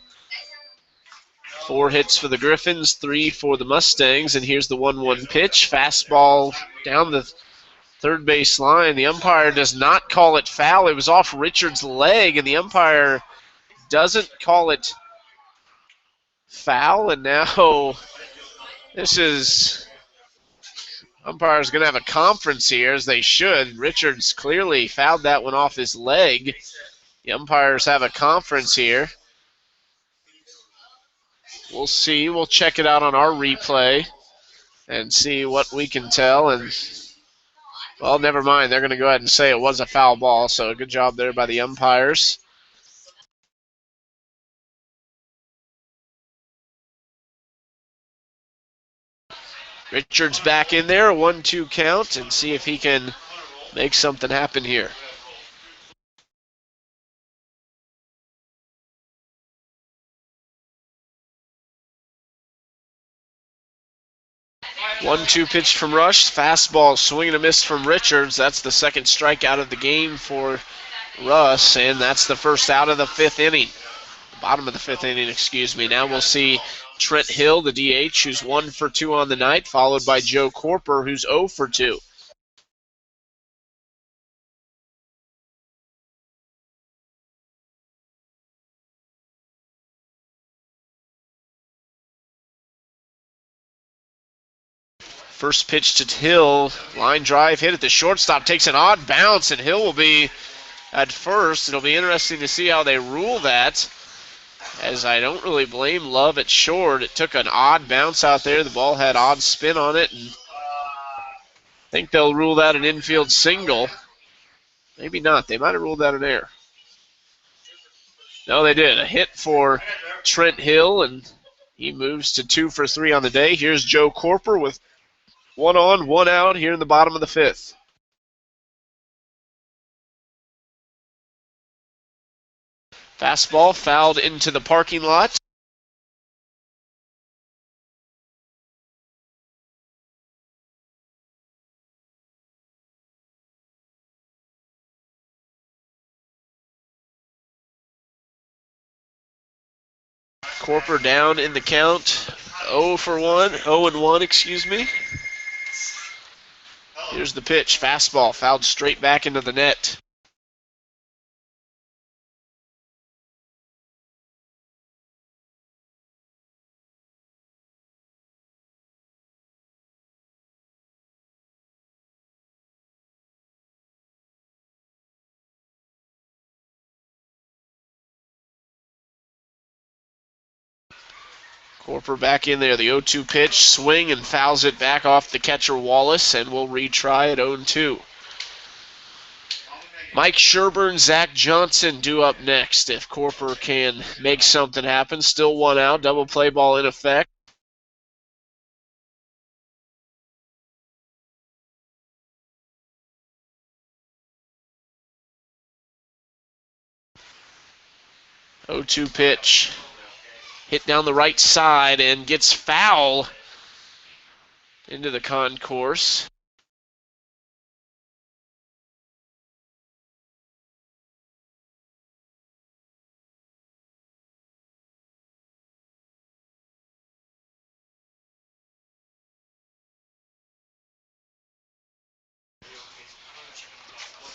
Speaker 1: 4 hits for the Griffons, 3 for the Mustangs. And here's the 1-1 pitch. Fastball down the third base line. The umpire does not call it foul. It was off Richards' leg, and the umpire doesn't call it foul. And now this is... Umpire's going to have a conference here, as they should. Richards clearly fouled that one off his leg. The umpires have a conference here. We'll see. We'll check it out on our replay and see what we can tell. And, well, never mind. They're going to go ahead and say it was a foul ball, so good job there by the umpires. Richards back in there, a 1-2 count, and see if he can make something happen here. One-two pitch from Rush. Fastball, swing and a miss from Richards. That's the second strikeout of the game for Russ, and that's the first out of the fifth inning. Bottom of the fifth inning, excuse me. Now we'll see Trent Hill, the DH, who's 1 for 2 on the night, followed by Joe Corper, who's 0 for 2. First pitch to Hill, line drive hit at the shortstop, takes an odd bounce, and Hill will be at first. It'll be interesting to see how they rule that, as I don't really blame Love at short. It took an odd bounce out there. The ball had odd spin on it, and I think they'll rule that an infield single. Maybe not. They might have ruled that an error. No, they did. A hit for Trent Hill, and he moves to 2 for 3 on the day. Here's Joe Corper with 1 on, 1 out here in the bottom of the fifth. Fastball fouled into the parking lot. Corper down in the count. 0 for 1. 0 and 1, excuse me. Here's the pitch. Fastball fouled straight back into the net. Corper back in there. The 0-2 pitch. Swing and fouls it back off the catcher Wallace, and we'll retry at 0-2. Mike Sherburne, Zach Johnson due up next if Corper can make something happen. Still one out. Double play ball in effect. Oh, 0-2 pitch. Hit down the right side and gets foul into the concourse.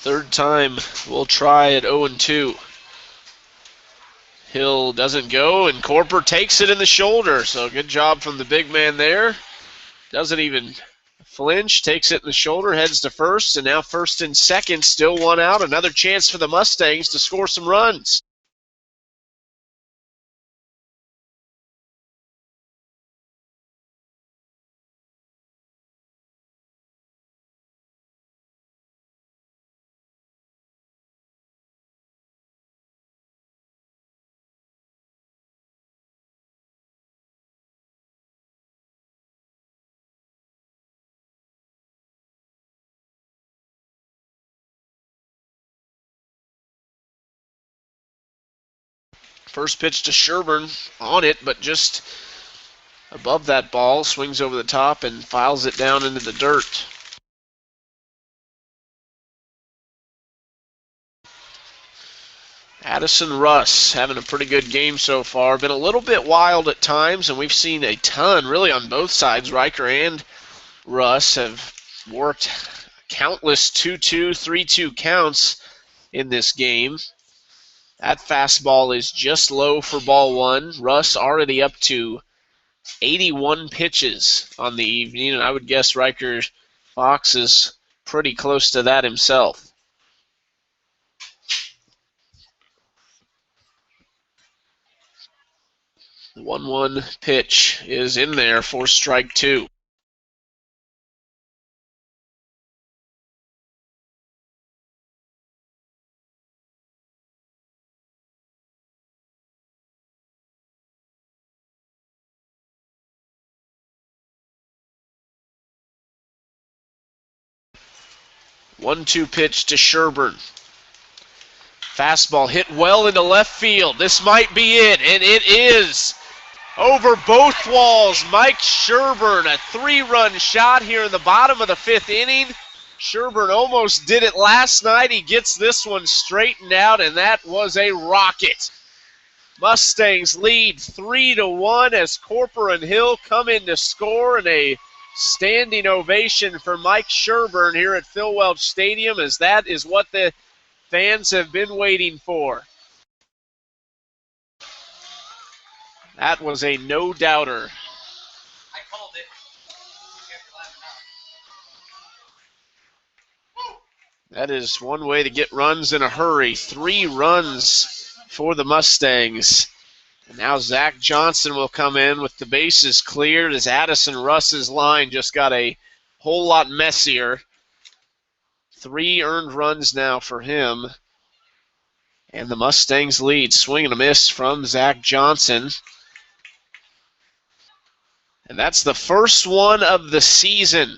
Speaker 1: Third time we'll try at 0-2. Hill doesn't go, and Corper takes it in the shoulder. So good job from the big man there. Doesn't even flinch, takes it in the shoulder, heads to first, and now first and second, still one out. Another chance for the Mustangs to score some runs. First pitch to Sherburne, on it, but just above that ball, swings over the top and files it down into the dirt. Addison Russ having a pretty good game so far. Been a little bit wild at times, and we've seen a ton, really on both sides. Riker and Russ have worked countless 2-2, 3-2 counts in this game. That fastball is just low for ball one. Russ already up to 81 pitches on the evening, and I would guess Riker Fox is pretty close to that himself. 1-1 pitch is in there for strike two. One-two pitch to Sherburne. Fastball hit well into left field. This might be it, and it is. Over both walls, Mike Sherburne, a three-run shot here in the bottom of the fifth inning. Sherburne almost did it last night. He gets this one straightened out, and that was a rocket. Mustangs lead 3-1 as Corper and Hill come in to score, and a standing ovation for Mike Sherburne here at Phil Welch Stadium, as that is what the fans have been waiting for. That was a no-doubter.
Speaker 2: I called it.
Speaker 1: That is one way to get runs in a hurry. 3 runs for the Mustangs. And now Zach Johnson will come in with the bases cleared as Addison Russ's line just got a whole lot messier. 3 earned runs now for him. And the Mustangs lead. Swing and a miss from Zach Johnson. And that's the first one of the season.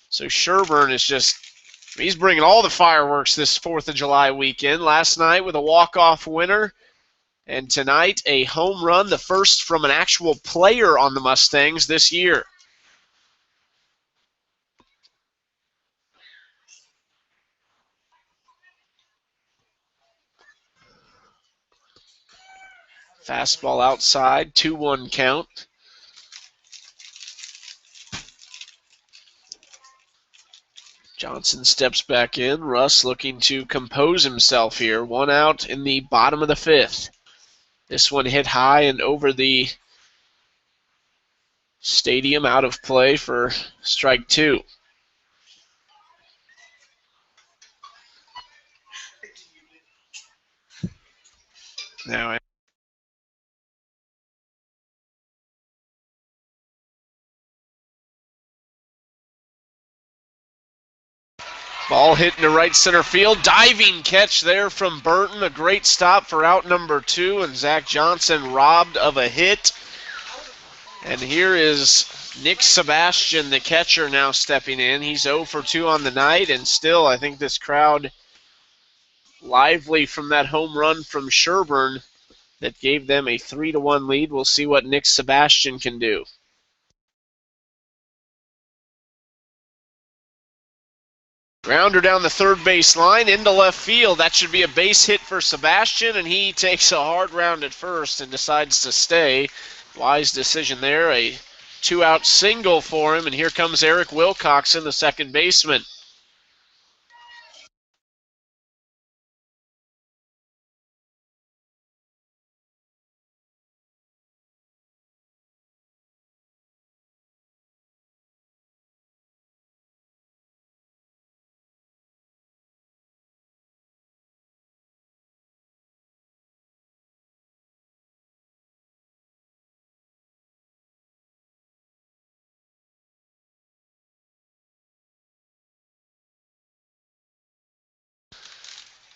Speaker 1: So Sherburne is just He's bringing all the fireworks this 4th of July weekend. Last night with a walk-off winner, and tonight a home run, the first from an actual player on the Mustangs this year. Fastball outside, 2-1 count. Johnson steps back in. Russ looking to compose himself here. One out in the bottom of the 5th. This one hit high and over the stadium, out of play for strike 2. Now ball hit into right center field. Diving catch there from Burton. A great stop for out number 2, and Zach Johnson robbed of a hit. And here is Nick Sebastian, the catcher, now stepping in. He's 0 for 2 on the night, and still I think this crowd lively from that home run from Sherburne that gave them a 3-1 lead. We'll see what Nick Sebastian can do. Grounder down the third base line into left field. That should be a base hit for Sebastian, and he takes a hard round at first and decides to stay. Wise decision there. A 2-out single for him, and here comes Eric Wilcoxon, the second baseman.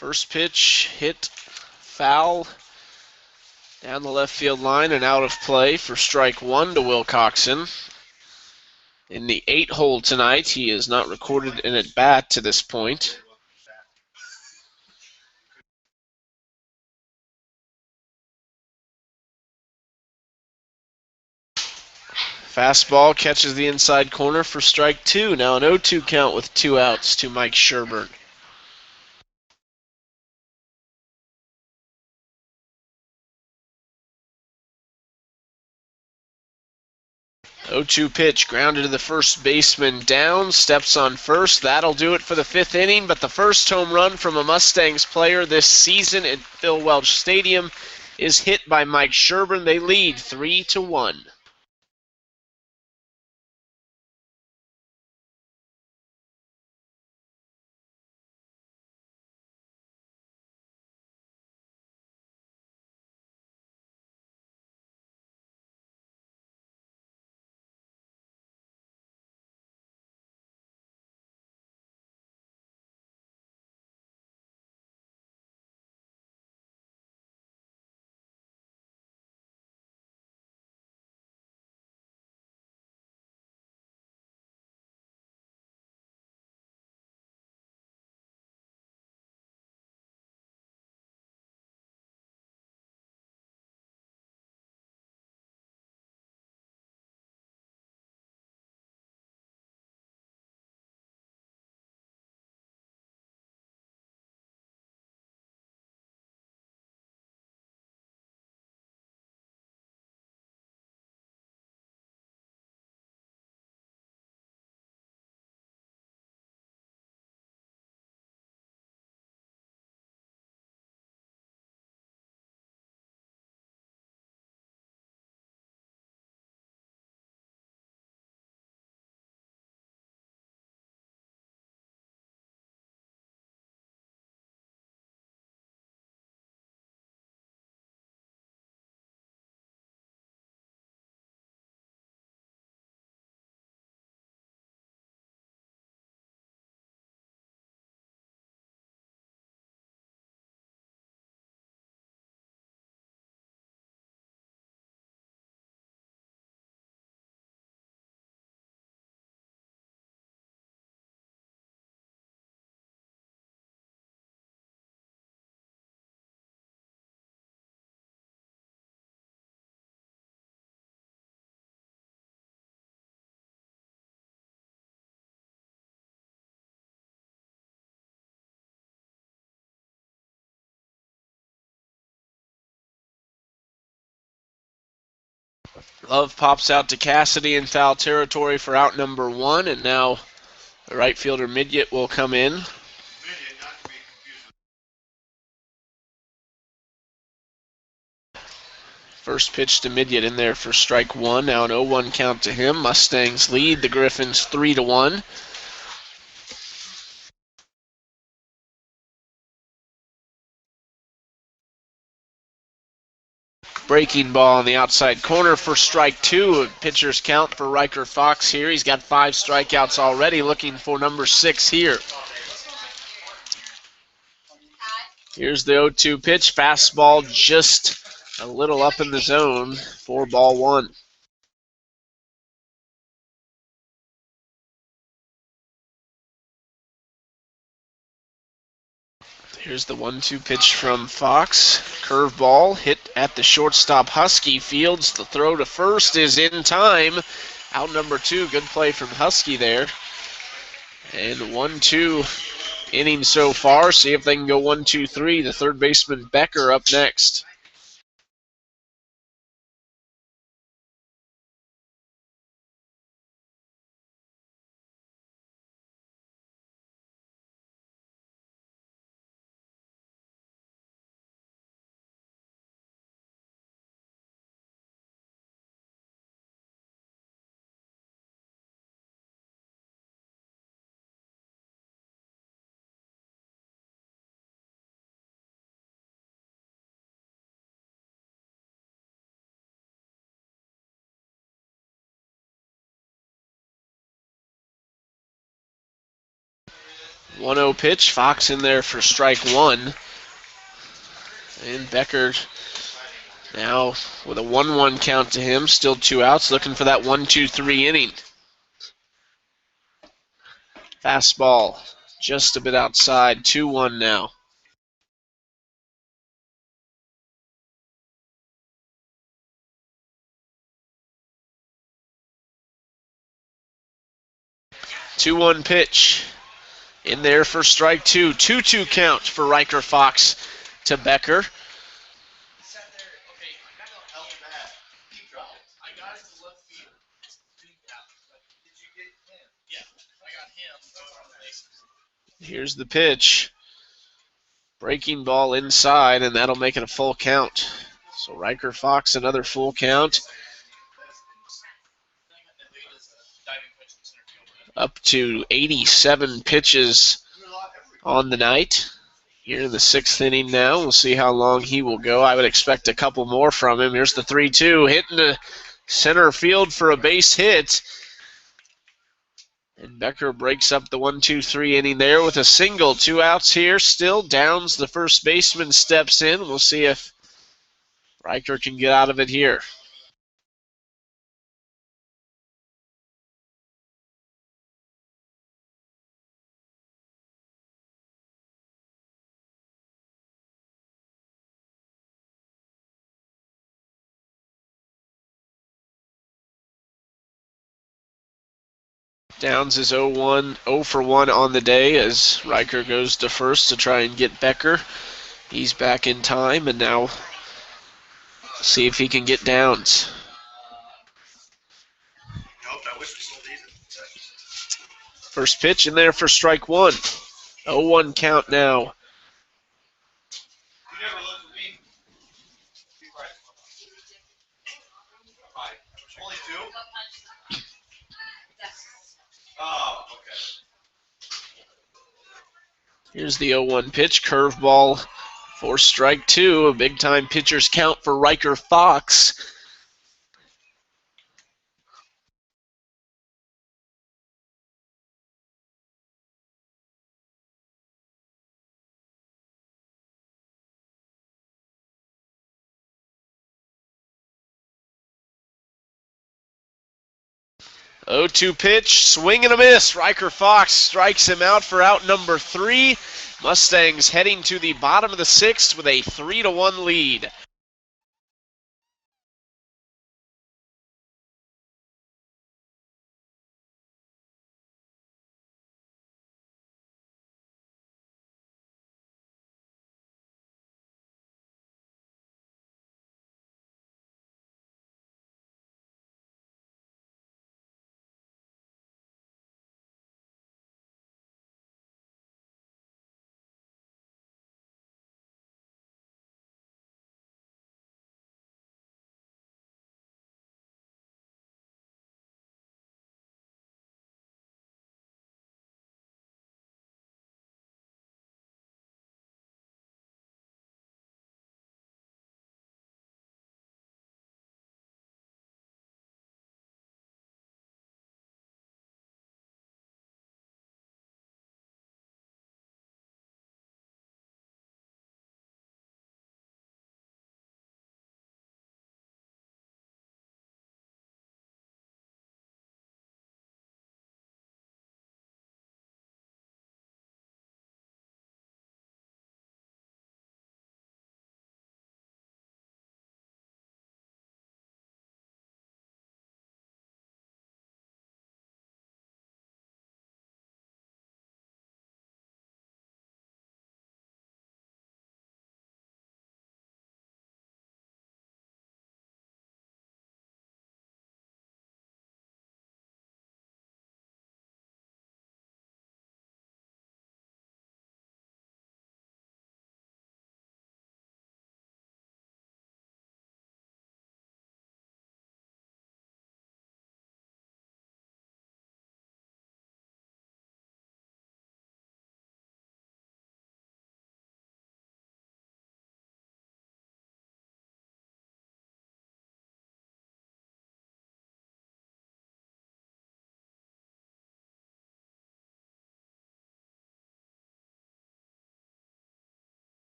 Speaker 1: First pitch hit foul down the left field line and out of play for strike 1 to Wilcoxon. In the 8-hole tonight, he has not recorded an at-bat to this point. Fastball catches the inside corner for strike 2. Now an 0-2 count with 2 outs to Mike Sherburne. 0-2 pitch, grounded to the first baseman, down, steps on first. That'll do it for the 5th inning, but the first home run from a Mustangs player this season at Phil Welch Stadium is hit by Mike Sherburne. They lead 3-1. Love pops out to Cassidy in foul territory for out number 1, and now the right fielder Midget will come in. First pitch to Midget in there for strike 1. Now an 0-1 count to him. Mustangs lead the Griffons 3-1. Breaking ball on the outside corner for strike 2. Pitcher's count for Riker Fox here. He's got 5 strikeouts already, looking for number 6 here. Here's the 0-2 pitch. Fastball just a little up in the zone for ball 1. Here's the 1-2 pitch from Fox. Curveball hit at the shortstop Husky. Fields the throw to first is in time. Out number 2. Good play from Husky there. And 1-2 inning so far. See if they can go 1-2-3. The third baseman Becker up next. One 0 pitch. Fox in there for strike 1. And Becker now with a 1-1 count to him. Still 2 outs. Looking for that 1-2-3 inning. Fastball just a bit outside. 2-1 now. Two-one pitch. In there for strike 2. 2-2 count for Riker Fox to Becker. Here's the pitch. Breaking ball inside, and that'll make it a full count. So Riker Fox, another full count. Up to 87 pitches on the night. Here in the 6th inning now. We'll see how long he will go. I would expect a couple more from him. Here's the 3-2. Hitting to center field for a base hit. And Becker breaks up the 1-2-3 inning there with a single. 2 outs here still. Downs, the first baseman, steps in. We'll see if Riker can get out of it here. Downs is 0 for 1 on the day as Riker goes to first to try and get Becker. He's back in time, and now see if he can get Downs. First pitch in there for strike 1. 0-1 count now. Here's the 0-1 pitch. Curveball for strike 2. A big-time pitcher's count for Riker Fox. Oh, 0-2 pitch, swing and a miss. Riker Fox strikes him out for out number 3. Mustangs heading to the bottom of the 6th with a 3-1 lead.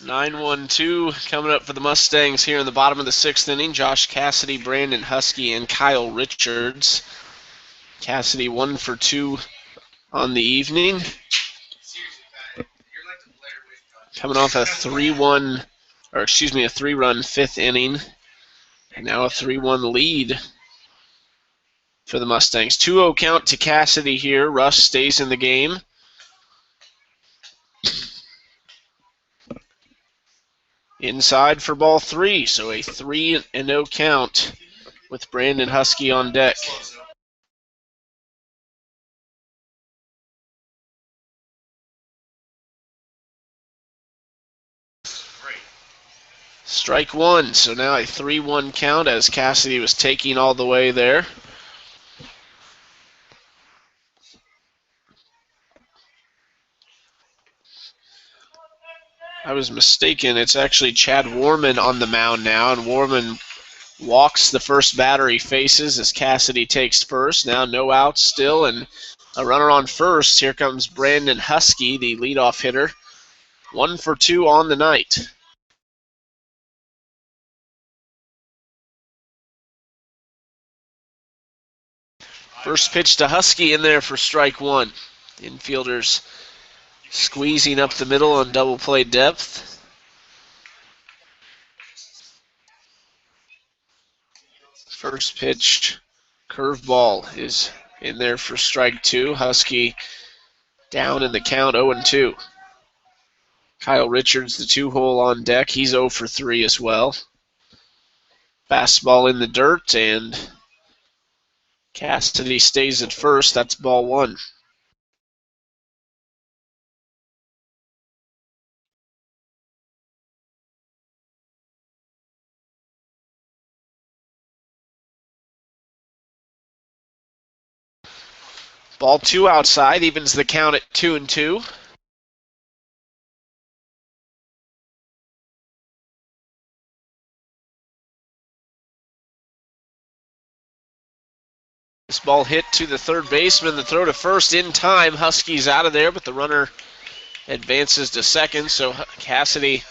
Speaker 1: 9-1-2 coming up for the Mustangs here in the bottom of the 6th inning. Josh Cassidy, Brandon Husky, and Kyle Richards. Cassidy 1 for 2 on the evening. Coming off a 3-1, or excuse me, a 3-run 5th inning. And now a 3-1 lead for the Mustangs. 2-0 count to Cassidy here. Russ stays in the game. Inside for ball 3, so a 3-0 count with Brandon Husky on deck. Strike 1, so now a 3-1 count as Cassidy was taking all the way there. I was mistaken. It's actually Chad Warman on the mound now, and Warman walks the first batter he faces as Cassidy takes first. Now no outs still, and a runner on first. Here comes Brandon Husky, the leadoff hitter. 1 for 2 on the night. First pitch to Husky in there for strike 1. Infielders squeezing up the middle on double play depth. First pitch, curveball is in there for strike 2. Husky down in the count, 0-2. Kyle Richards, the 2-hole on deck. He's 0 for 3 as well. Fastball in the dirt, and Cassidy stays at first. That's ball 1. Ball 2 outside, evens the count at 2-2. This ball hit to the third baseman. The throw to first in time. Huskies out of there, but the runner advances to second. So Cassidy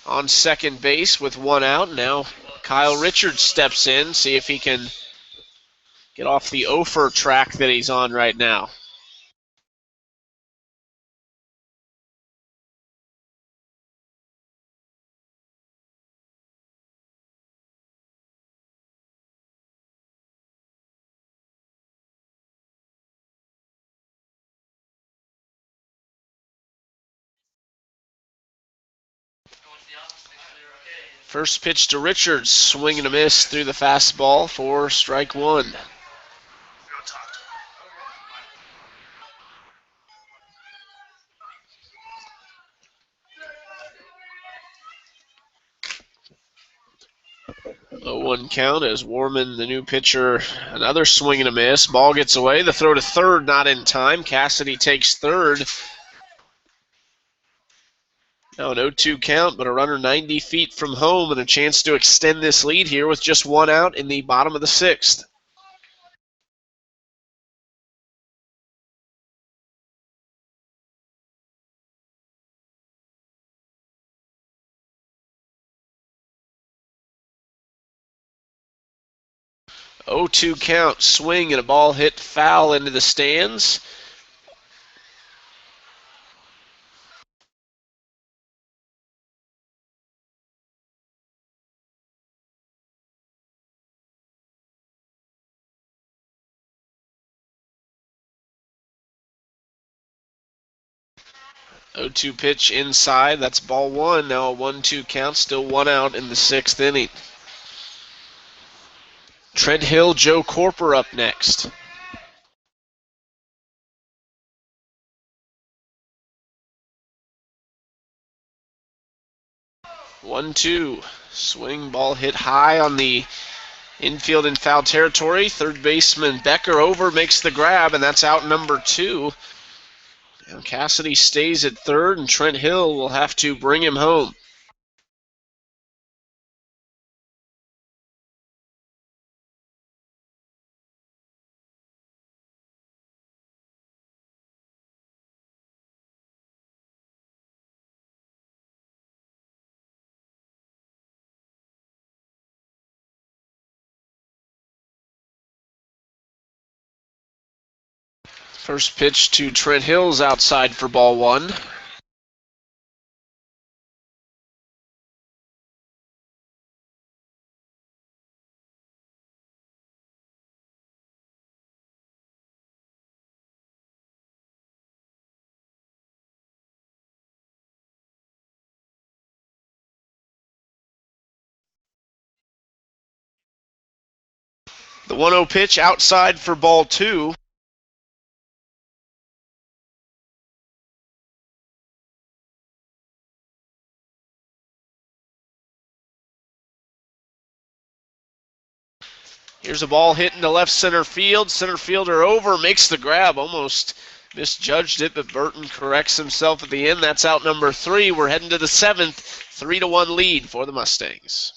Speaker 1: on second base with 1 out. Now Kyle Richards steps in, see if he can get off the Ophir track that he's on right now. First pitch to Richards, swing and a miss through the fastball for strike 1. A 1 count as Warman, the new pitcher, another swing and a miss. Ball gets away. The throw to third, not in time. Cassidy takes third. Now an 0-2 count, but a runner 90 feet from home and a chance to extend this lead here with just 1 out in the bottom of the 6th. Oh, 2 count, swing, and a ball hit foul into the stands. Oh, 2 pitch inside. That's ball 1. Now a 1-2 count. Still 1 out in the 6th inning. Trent Hill, Joe Corper up next. One-two. Swing, ball hit high on the infield in foul territory. Third baseman Becker over, makes the grab, and that's out number 2. Now Cassidy stays at third, and Trent Hill will have to bring him home. First pitch to Trent Hills outside for ball one. The 1-0 pitch outside for ball two. Here's a ball hit into left center field. Center fielder over, makes the grab, almost misjudged it, but Burton corrects himself at the end. That's out number 3. We're heading to the 7th. 3-1 lead for the Mustangs.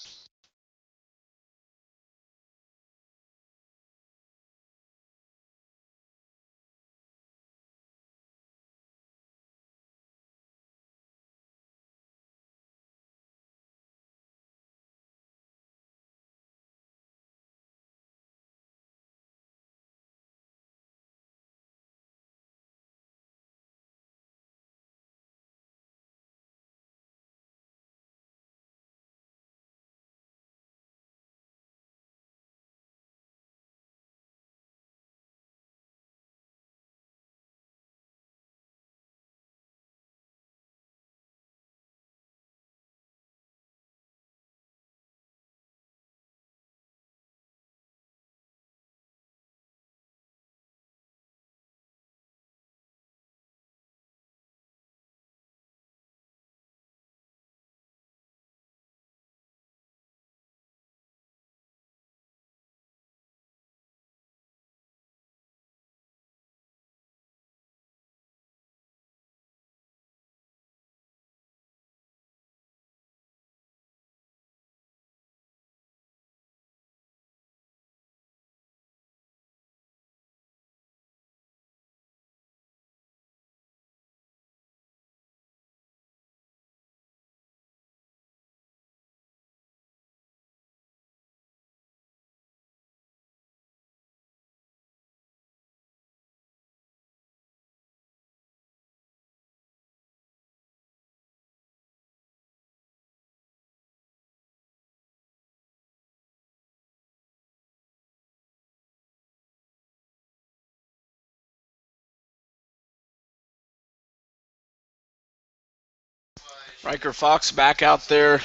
Speaker 1: Riker Fox back out there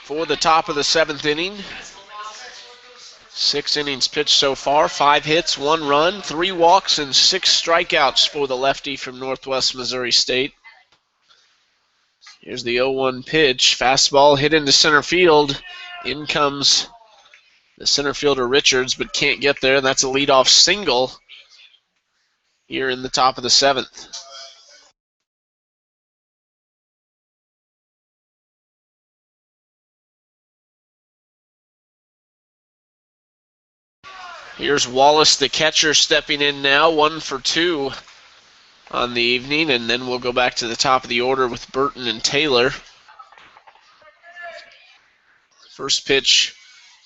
Speaker 1: for the top of the 7th inning. 6 innings pitched so far, 5 hits, 1 run, 3 walks, and 6 strikeouts for the lefty from Northwest Missouri State. Here's the 0-1 pitch. Fastball hit into center field. In comes the center fielder Richards, but can't get there. That's a leadoff single here in the top of the 7th. Here's Wallace, the catcher, stepping in now. 1 for 2 on the evening, and then we'll go back to the top of the order with Burton and Taylor. First pitch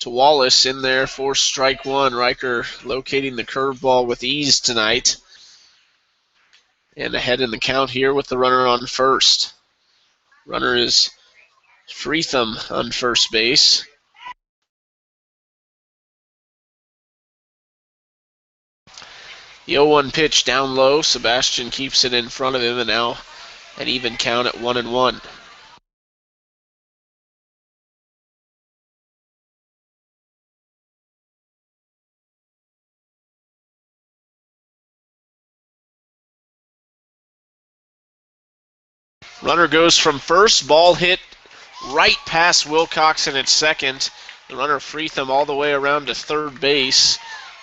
Speaker 1: to Wallace in there for strike 1. Riker locating the curveball with ease tonight. And ahead in the count here with the runner on first. Runner is Freetham on first base. The 0-1 pitch down low. Sebastian keeps it in front of him, and now an even count at 1-1. Runner goes from first. Ball hit right past Wilcoxon at second. The runner Freetham all the way around to third base.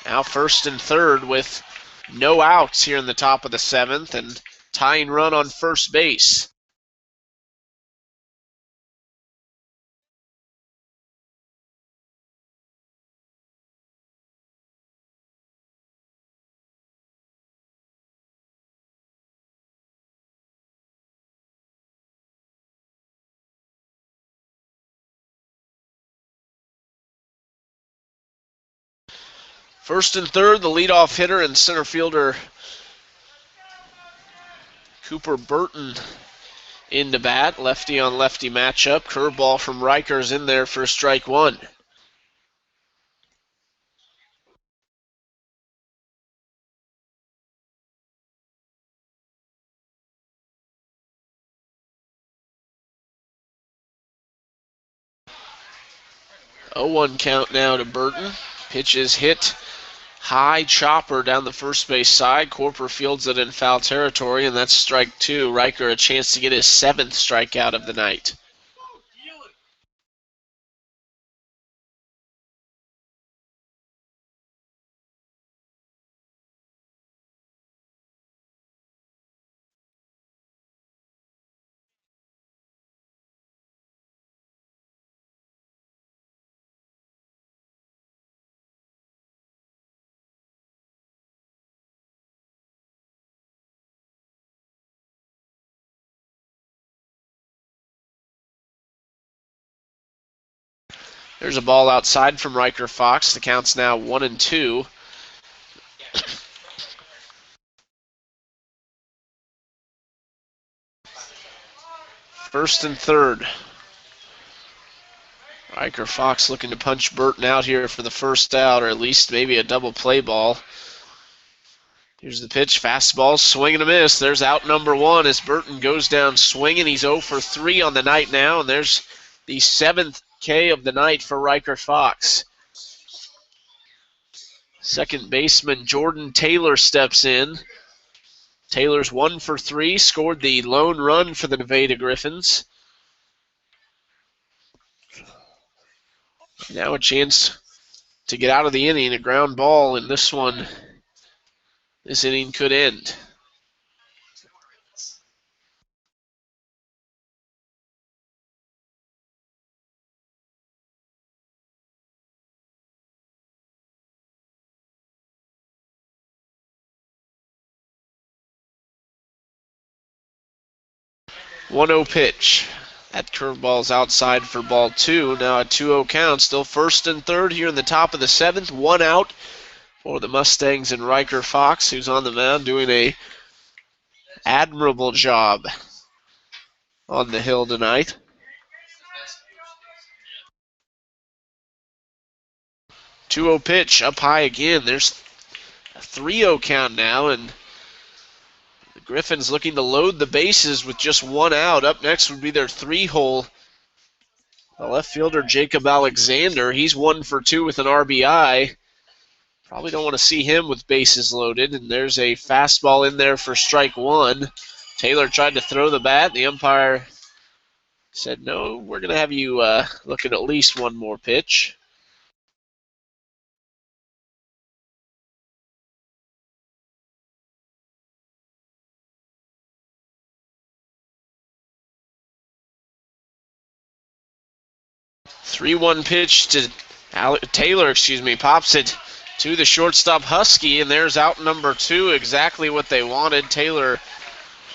Speaker 1: Now first and third with no outs here in the top of the 7th, and tying run on first base. First and third, the leadoff hitter and center fielder Cooper Burton into bat. Lefty on lefty matchup. Curveball from Rikers in there for strike one. A 0-1 count now to Burton. Pitch is hit. High chopper down the first base side. Corper fields it in foul territory, and that's strike two. Riker a chance to get his 7th strikeout of the night. There's a ball outside from Riker Fox. The count's now 1-2. First and third. Riker Fox looking to punch Burton out here for the first out, or at least maybe a double play ball. Here's the pitch, fastball, swing and a miss. There's out number one as Burton goes down swinging. He's 0 for 3 on the night now, and there's the 7th K of the night for Riker Fox. Second baseman Jordan Taylor steps in. Taylor's 1 for 3, scored the lone run for the Nevada Griffons. Now a chance to get out of the inning, a ground ball, and this inning could end. One-0 pitch. That curveball's outside for ball two. Now a 2-0 count. Still first and third here in the top of the 7th. 1 out for the Mustangs and Riker Fox, who's on the mound doing a admirable job on the hill tonight. 2-0 pitch up high again. There's a 3-0 count now, and the Griffons looking to load the bases with just 1 out. Up next would be their 3-hole. The left fielder, Jacob Alexander, he's 1 for 2 with an RBI. Probably don't want to see him with bases loaded, and there's a fastball in there for strike one. Taylor tried to throw the bat. The umpire said, no, we're going to have you look at least one more pitch. Three-one pitch to Taylor, pops it to the shortstop Husky, and there's out number 2, exactly what they wanted. Taylor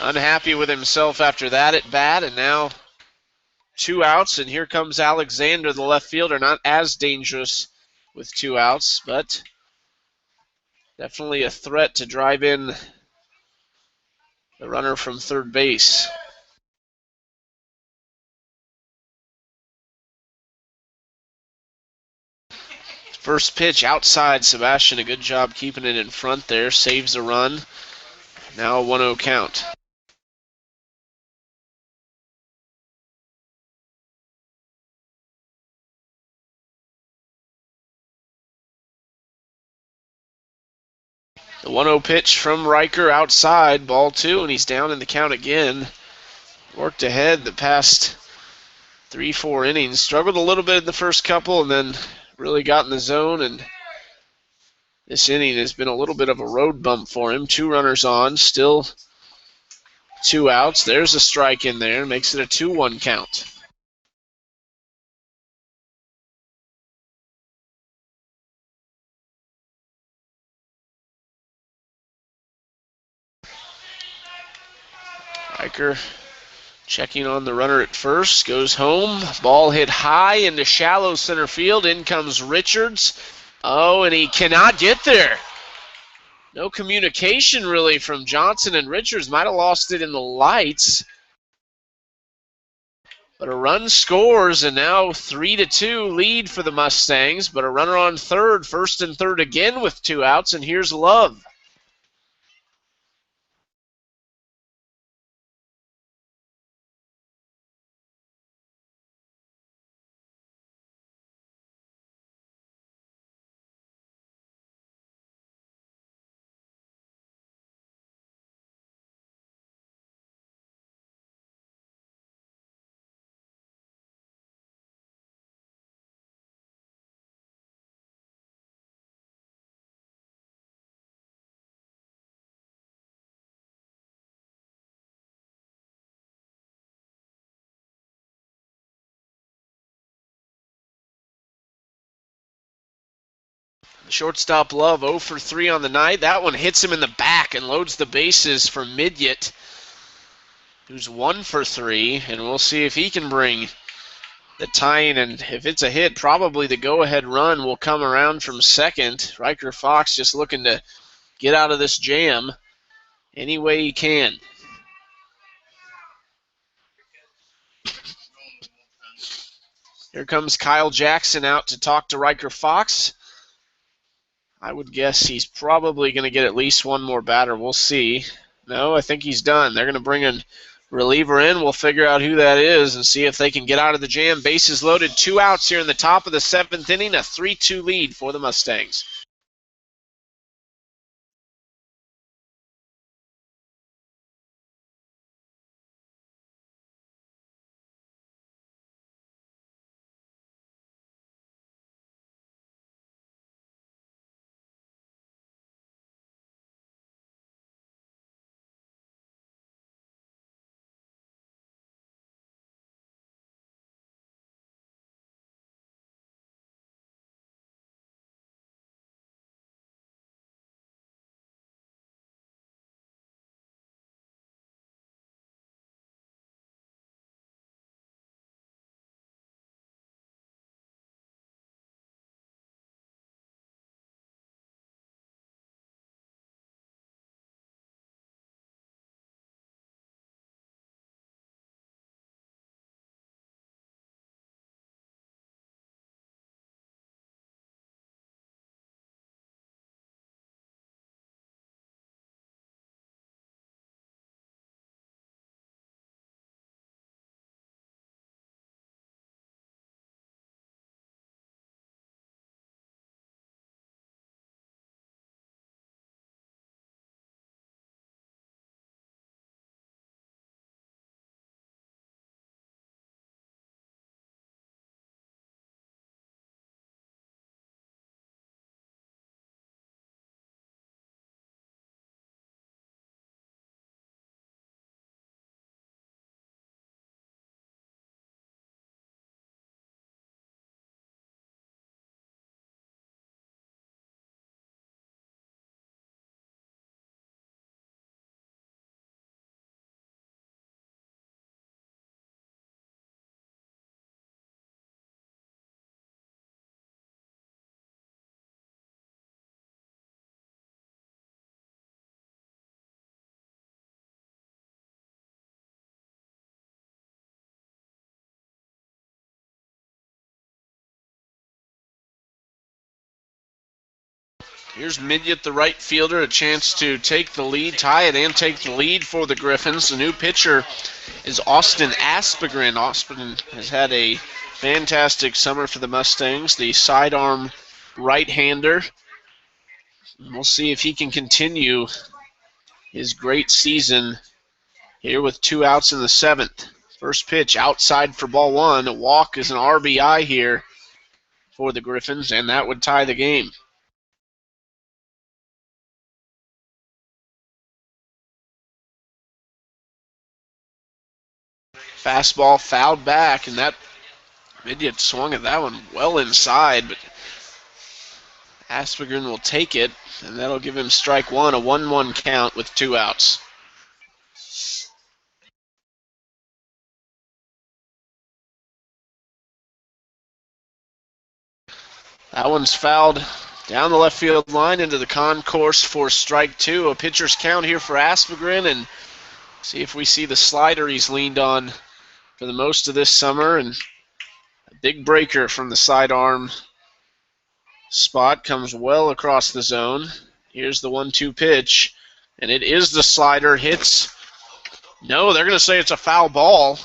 Speaker 1: unhappy with himself after that at bat, and now 2 outs, and here comes Alexander, the left fielder, not as dangerous with 2 outs, but definitely a threat to drive in the runner from third base. First pitch outside, Sebastian, a good job keeping it in front there, saves a run. Now a 1-0 count. The 1-0 pitch from Riker outside, ball 2, and he's down in the count again. Worked ahead the past 3-4 innings. Struggled a little bit in the first couple and then really got in the zone, and this inning has been a little bit of a road bump for him. 2 runners on, still 2 outs. There's a strike in there, makes it a 2-1 count. Riker checking on the runner at first, goes home. Ball hit high into shallow center field. In comes Richards. Oh, and he cannot get there. No communication really from Johnson and Richards. Might have lost it in the lights. But a run scores, and now 3-2 lead for the Mustangs. But a runner on third, first and third again with 2 outs, and here's Love. Shortstop Love 0 for 3 on the night. That one hits him in the back and loads the bases for Midyat, who's 1 for 3. And we'll see if he can bring the tying. And if it's a hit, probably the go-ahead run will come around from second. Riker Fox just looking to get out of this jam any way he can. Here comes Kyle Jackson out to talk to Riker Fox. I would guess he's probably going to get at least one more batter. We'll see. No, I think he's done. They're going to bring a reliever in. We'll figure out who that is and see if they can get out of the jam. Bases loaded, 2 outs here in the top of the 7th inning. A 3-2 lead for the Mustangs. Here's Midyat, the right fielder, a chance to take the lead, tie it, and take the lead for the Griffons. The new pitcher is Austin Aspegren. Austin has had a fantastic summer for the Mustangs, the sidearm right-hander. We'll see if he can continue his great season here with 2 outs in the 7th. First pitch outside for ball 1. A walk is an RBI here for the Griffons, and that would tie the game. Fastball fouled back, and that Midyat swung at that one well inside, but Aspegren will take it, and that'll give him strike 1, a 1-1 count with 2 outs. That one's fouled Down the left field line into the concourse for strike two. A pitcher's count here for Aspegren, and see if we see the slider he's leaned on for the most of this summer. And a big breaker from the sidearm spot comes well across the zone. Here's the 1-2 pitch, and it is the slider. Hits. No, they're going to say it's a foul ball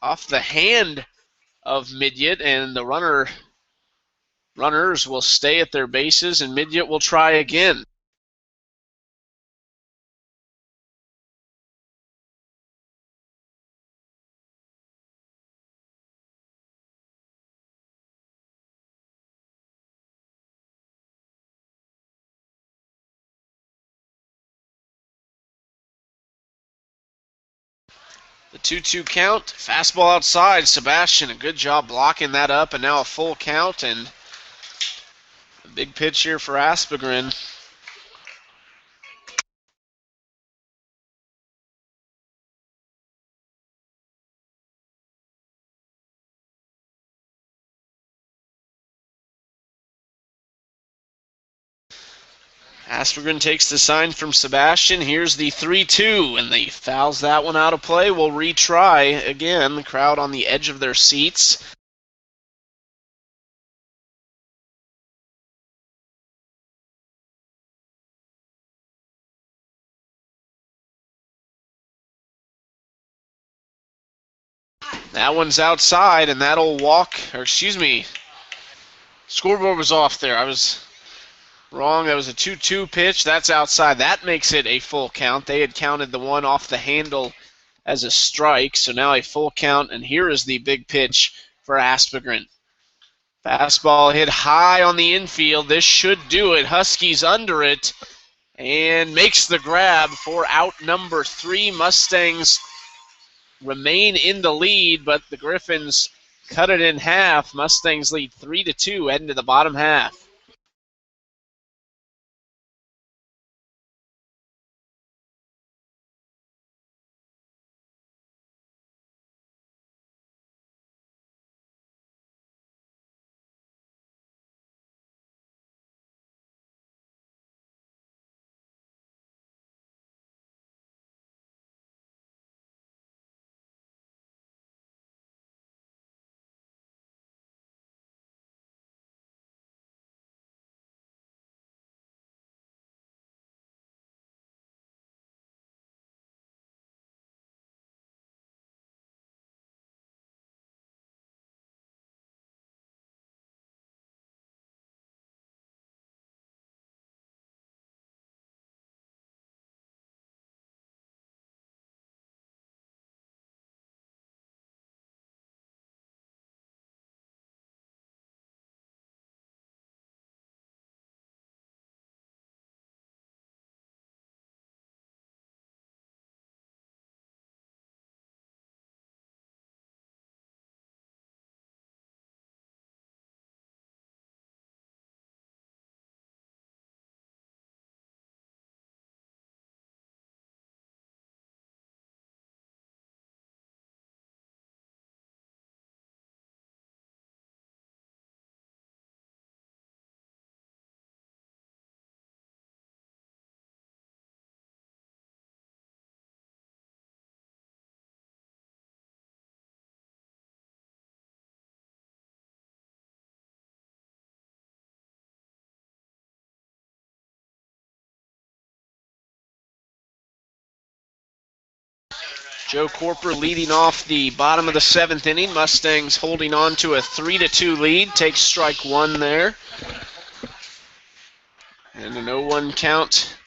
Speaker 1: off the hand of Midget, and the runners will stay at their bases, and Midget will try again. The 2-2 count, fastball outside. Sebastian, a good job blocking that up, and now a full count, and a big pitch here for Aspegren. Aspegren takes the sign from Sebastian. Here's the 3-2, and he fouls that one out of play. We'll retry again. The crowd on the edge of their seats. That one's outside, and that'll walk, or excuse me, scoreboard was off there. I was wrong. That was a 2-2 pitch. That's outside. That makes it a full count. They had counted the one off the handle as a strike, so now a full count, and here is the big pitch for Aspegren. Fastball hit high on the infield. This should do it. Huskies under it and makes the grab for out number 3. Mustangs remain in the lead, but the Griffons cut it in half. Mustangs lead 3-2 heading to the bottom half. Joe Corper leading off the bottom of the 7th inning. Mustangs holding on to a 3-2 lead. Takes strike one there. And an 0-1 count.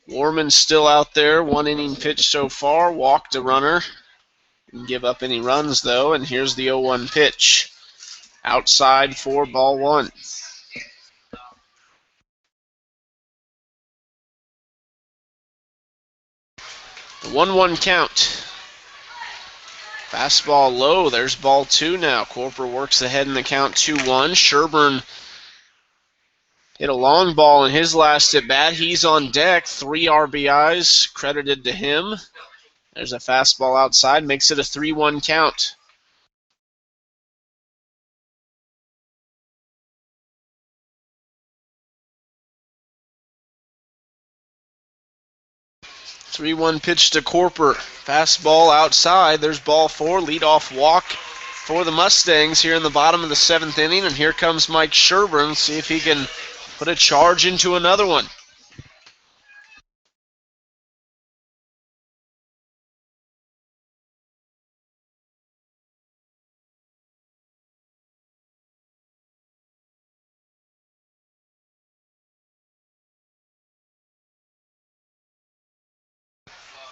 Speaker 1: Warman's still out there. 1 inning pitch so far. Walked a runner. Didn't give up any runs, though. And here's the 0-1 pitch. Outside for ball 1. The 1-1 count. Fastball low. There's ball 2 now. Corper works ahead in the count 2-1. Sherburne hit a long ball in his last at bat. He's on deck. 3 RBIs credited to him. There's a fastball outside. Makes it a 3-1 count. 3-1 pitch to Corper. Fastball outside. There's ball 4. Leadoff walk for the Mustangs here in the bottom of the 7th inning. And here comes Mike Sherburne. See if he can put a charge into another one.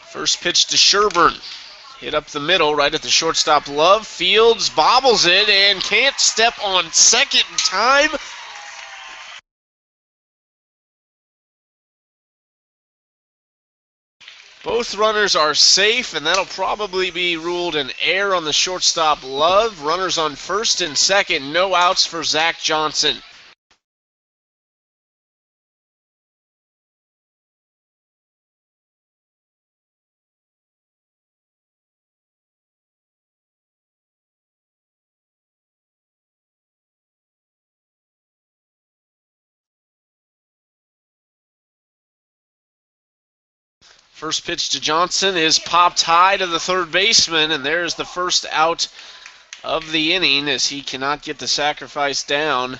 Speaker 1: First pitch to Sherburne. Hit up the middle, right at the shortstop. Love fields, bobbles it, and can't step on second in time. Both runners are safe, and that'll probably be ruled an error on the shortstop. Love. Runners on first and second. No outs for Zach Johnson. First pitch to Johnson is popped high to the third baseman, and there's the first out of the inning as he cannot get the sacrifice down.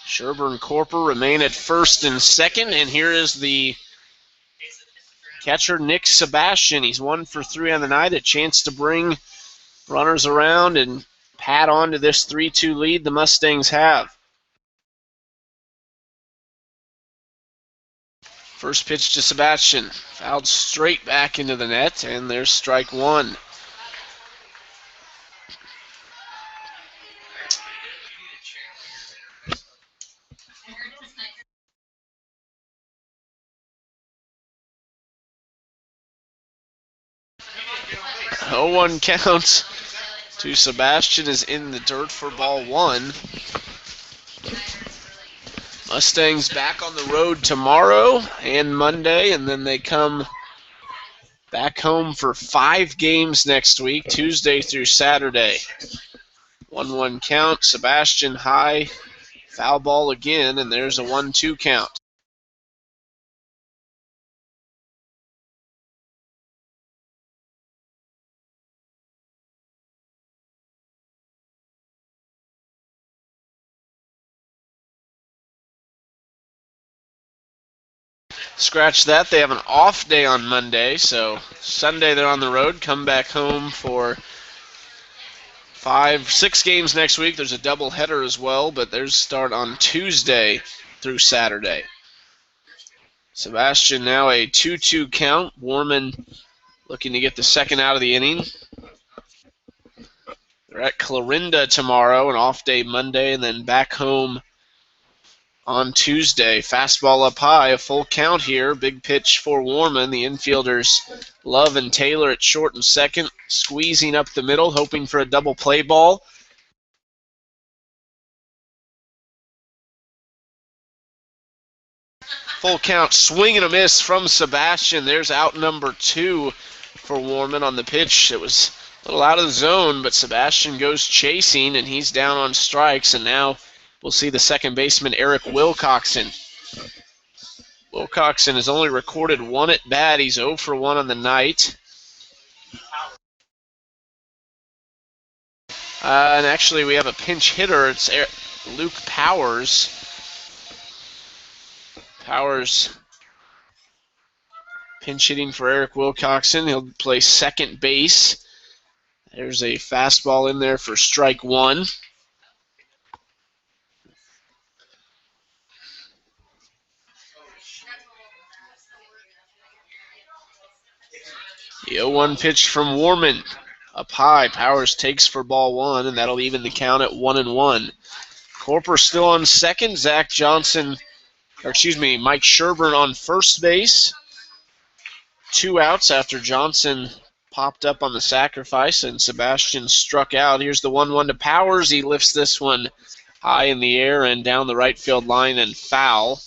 Speaker 1: Sherburne Corper remain at first and second, and here is the catcher, Nick Sebastian. He's 1 for 3 on the night, a chance to bring runners around and pad on to this 3-2 lead the Mustangs have. First pitch to Sebastian, fouled straight back into the net, and there's strike 1. Oh, 1 count to Sebastian is in the dirt for ball 1. Mustangs back on the road tomorrow and Monday, and then they come back home for 5 games next week, Tuesday through Saturday. 1-1 count, Sebastian high, foul ball again, and there's a 1-2 count. Scratch that. They have an off day on Monday, so Sunday they're on the road, come back home for 6 games next week. There's a doubleheader as well, but theirs start on Tuesday through Saturday. Sebastian now a 2-2 count. Warman looking to get the second out of the inning. They're at Clarinda tomorrow, an off day Monday, and then back home on Tuesday. Fastball up high, a full count here. Big pitch for Warman. The infielders Love and Taylor at short and second, squeezing up the middle, hoping for a double play ball. Full count, swing and a miss from Sebastian. There's out number 2 for Warman on the pitch. It was a little out of the zone, but Sebastian goes chasing, and he's down on strikes, and now we'll see the second baseman, Eric Wilcoxon. Wilcoxon has only recorded 1 at bat. He's 0 for 1 on the night. And actually, we have a pinch hitter. It's Luke Powers. Powers pinch hitting for Eric Wilcoxon. He'll play second base. There's a fastball in there for strike 1. The 0-1 pitch from Warman. Up high, Powers takes for ball 1, and that'll even the count at 1-1. Corper still on second. Mike Sherburne on first base. 2 outs after Johnson popped up on the sacrifice, and Sebastian struck out. Here's the 1-1 to Powers. He lifts this one high in the air and down the right field line and foul.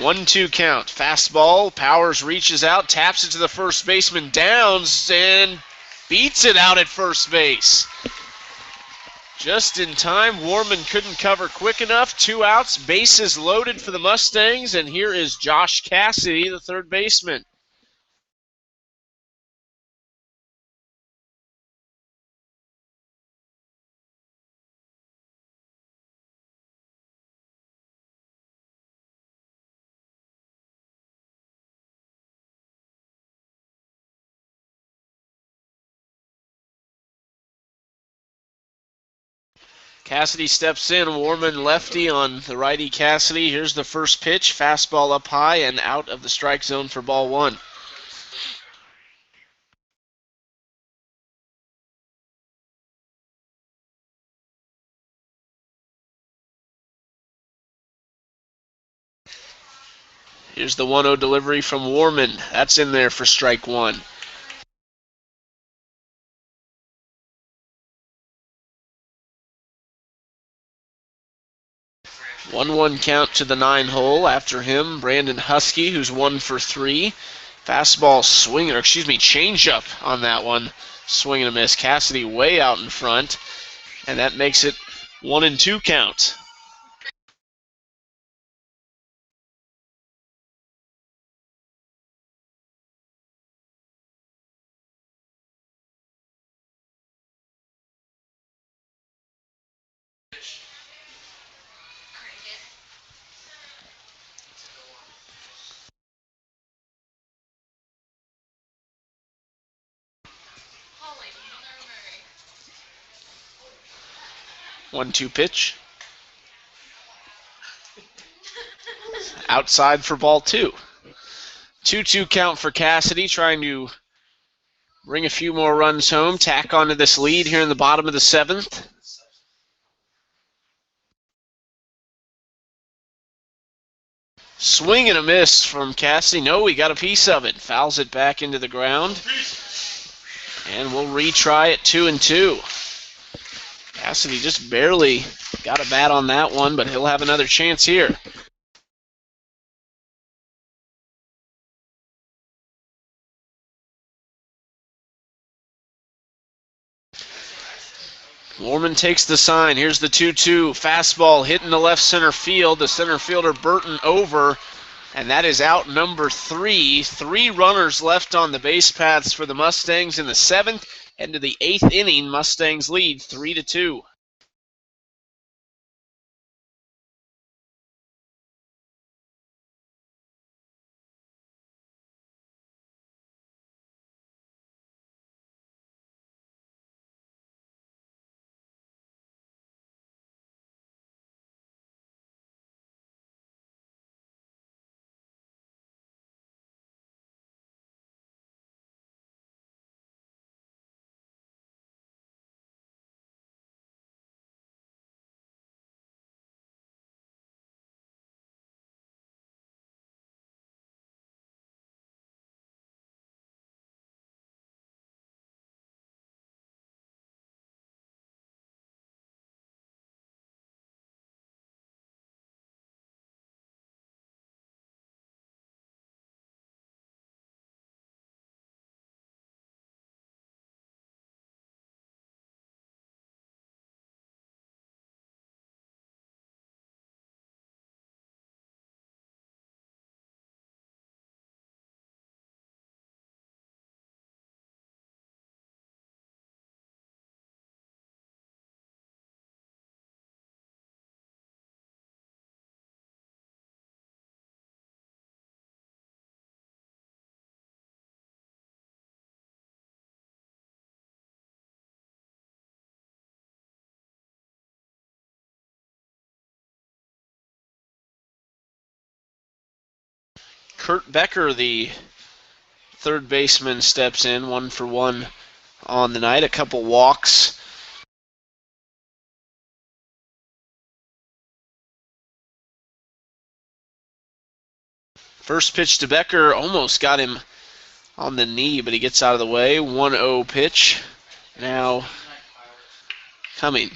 Speaker 1: 1-2 count. Fastball. Powers reaches out, taps it to the first baseman. Downs and beats it out at first base. Just in time. Warman couldn't cover quick enough. 2 outs. Bases loaded for the Mustangs. And here is Josh Cassidy, the third baseman. Cassidy steps in. Warman lefty on the righty Cassidy. Here's the first pitch. Fastball up high and out of the strike zone for ball 1. Here's the 1-0 delivery from Warman. That's in there for strike 1. 1-1 count to the 9-hole. After him, Brandon Husky, who's 1 for 3. Fastball changeup on that one. Swing and a miss. Cassidy way out in front, and that makes it 1-2 count. One-two pitch. Outside for ball 2. 2-2 count for Cassidy, trying to bring a few more runs home, tack onto this lead here in the bottom of the 7th. Swing and a miss from Cassidy. No, he got a piece of it. Fouls it back into the ground. And we'll retry it 2-2. Cassidy just barely got a bat on that one, but he'll have another chance here. Warman takes the sign. Here's the 2-2. Fastball hitting the left center field. The center fielder Burton over, and that is out number 3. 3 runners left on the base paths for the Mustangs in the 7th. Into the 8th inning, Mustangs lead 3-2. Kurt Becker, the third baseman, steps in, 1 for 1 on the night. A couple walks. First pitch to Becker, almost got him on the knee, but he gets out of the way. 1-0 pitch. Now coming.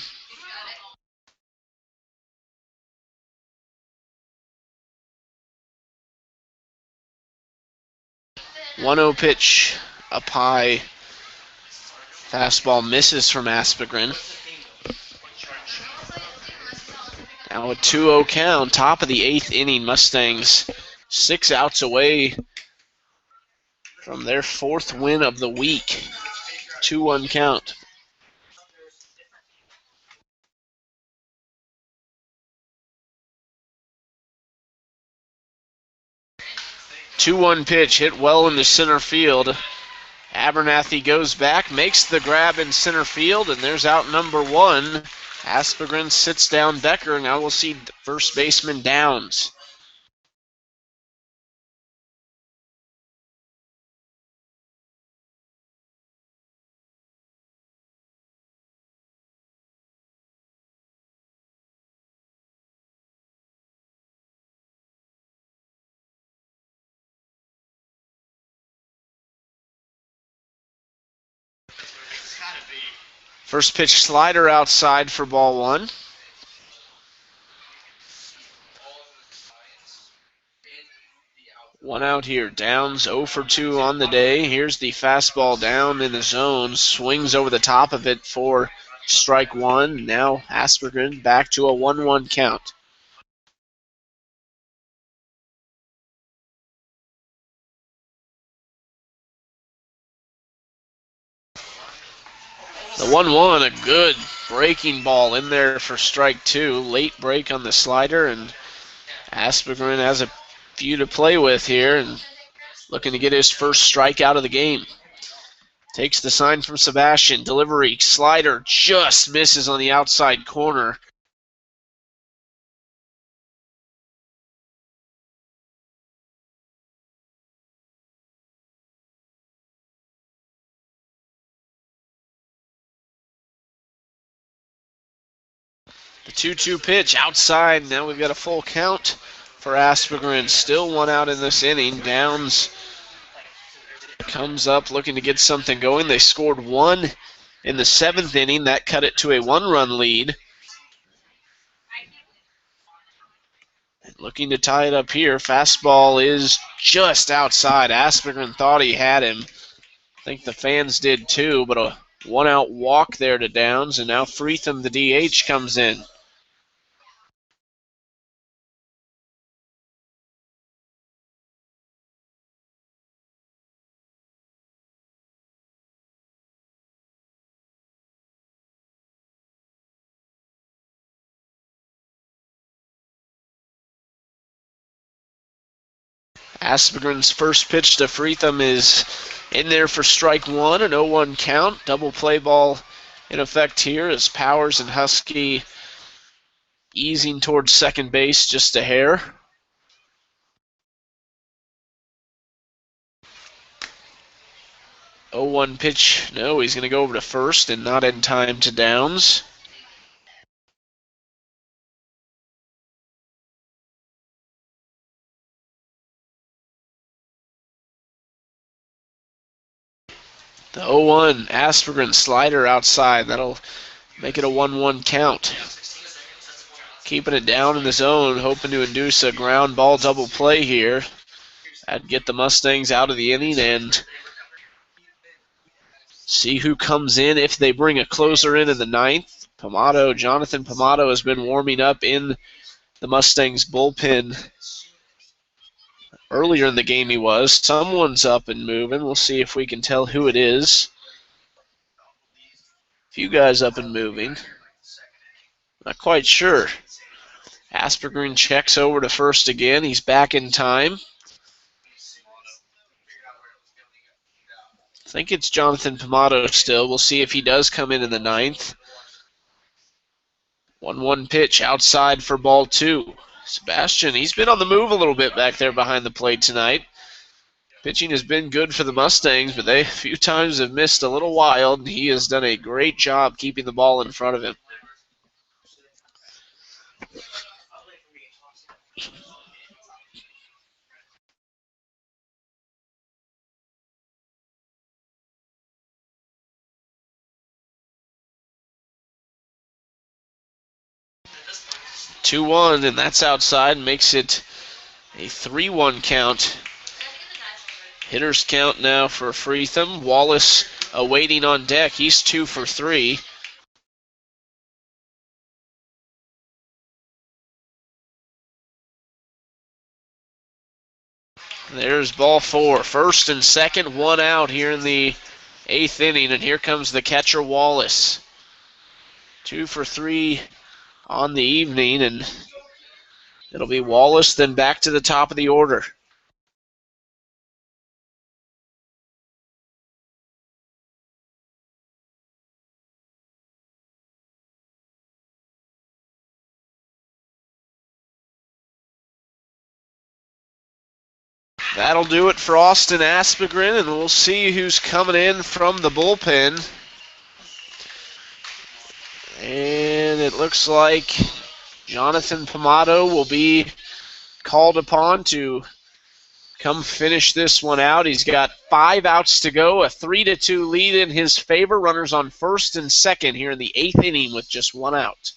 Speaker 1: 1-0 pitch up high. Fastball misses from Aspegren. Now a 2-0 count, top of the 8th inning. Mustangs 6 outs away from their 4th win of the week. 2-1 count. Two-one pitch hit well into center field. Abernathy goes back, makes the grab in center field, and there's out number 1. Aspegren sits down Becker. Now we'll see first baseman Downs. First pitch slider outside for ball 1. One out here. Downs 0 for 2 on the day. Here's the fastball down in the zone. Swings over the top of it for strike 1. Now Aspegren back to a 1-1 count. The 1-1, a good breaking ball in there for strike 2. Late break on the slider, and Aspegren has a few to play with here and looking to get his first strikeout of the game. Takes the sign from Sebastian. Delivery, slider just misses on the outside corner. The 2-2 pitch outside. Now we've got a full count for Aspegren. Still one out in this inning. Downs comes up looking to get something going. They scored 1 in the 7th inning. That cut it to a 1-run lead. Looking to tie it up here. Fastball is just outside. Aspegren thought he had him. I think the fans did too, but a 1-out walk there to Downs, and now Freetham, the DH, comes in. Aspegren's first pitch to Freetham is in there for strike 1, an 0-1 count. Double play ball in effect here as Powers and Husky easing towards second base just a hair. Oh, 1 pitch. No, he's going to go over to first and not in time to Downs. The 0-1 Aspegren slider outside. That'll make it a 1-1 count. Keeping it down in the zone, hoping to induce a ground ball double play here. That'd get the Mustangs out of the inning and see who comes in if they bring a closer in the 9th. Jonathan Pamato has been warming up in the Mustangs bullpen. Earlier in the game he was. Someone's up and moving. We'll see if we can tell who it is. A few guys up and moving. Not quite sure. Aspegren checks over to first again. He's back in time. I think it's Jonathan Pamato still. We'll see if he does come in the 9th. 1-1 pitch outside for ball 2. Sebastian, he's been on the move a little bit back there behind the plate tonight. Pitching has been good for the Mustangs, but they a few times have missed a little wild, and he has done a great job keeping the ball in front of him. Two one, and that's outside, makes it a 3-1 count Hitters count now for Freetham. Wallace awaiting on deck. He's 2 for 3. There's ball 4. First and second, 1 out here in the 8th inning, and here comes the catcher Wallace. 2 for 3 on the evening, and it'll be Wallace, then back to the top of the order. That'll do it for Austin Aspegren, and we'll see who's coming in from the bullpen. And it looks like Jonathan Pomado will be called upon to come finish this one out. He's got 5 outs to go, a 3-2 lead in his favor. Runners on first and second here in the 8th inning with just 1 out.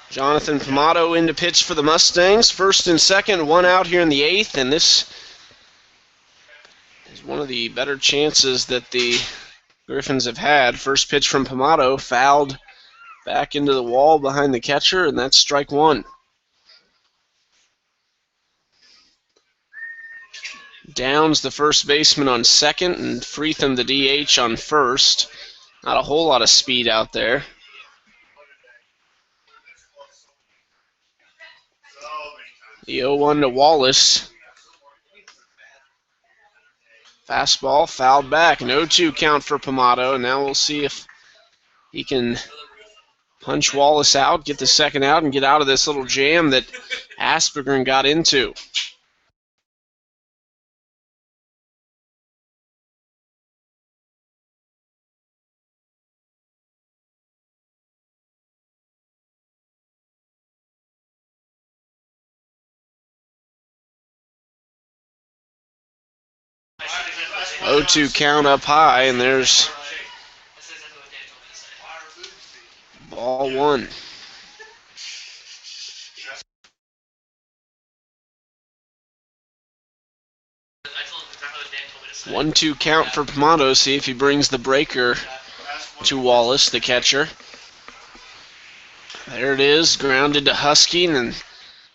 Speaker 1: Jonathan Pomado in to pitch for the Mustangs. First and second, 1 out here in the 8th, and this is one of the better chances that the Griffons have had. First pitch from Pomado, fouled back into the wall behind the catcher, and that's strike 1. Downs, the first baseman, on second, and Freetham, the DH, on first. Not a whole lot of speed out there. The 0-1 to Wallace. Fastball fouled back. An 0-2 count for Pomado, and now we'll see if he can punch Wallace out, get the second out, and get out of this little jam that Aspegren got into. Oh, 0-2 count up high, and there's ball 1. One, 2 count for Pomado. See if he brings the breaker to Wallace, the catcher. There it is, grounded to Husky, and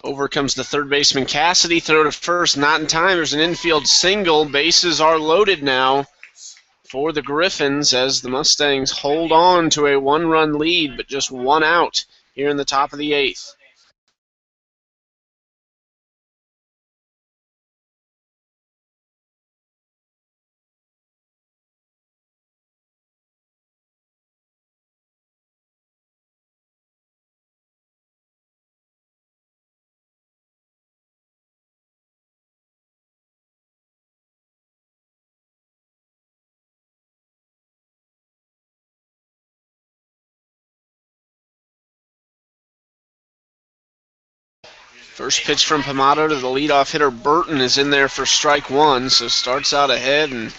Speaker 1: Over comes the third baseman Cassidy. Throw to first, not in time. There's an infield single. Bases are loaded now for the Griffons as the Mustangs hold on to a one-run lead, but just one out here in the top of the eighth. First pitch from Pamato to the leadoff hitter Burton is in there for strike one, so starts out ahead, and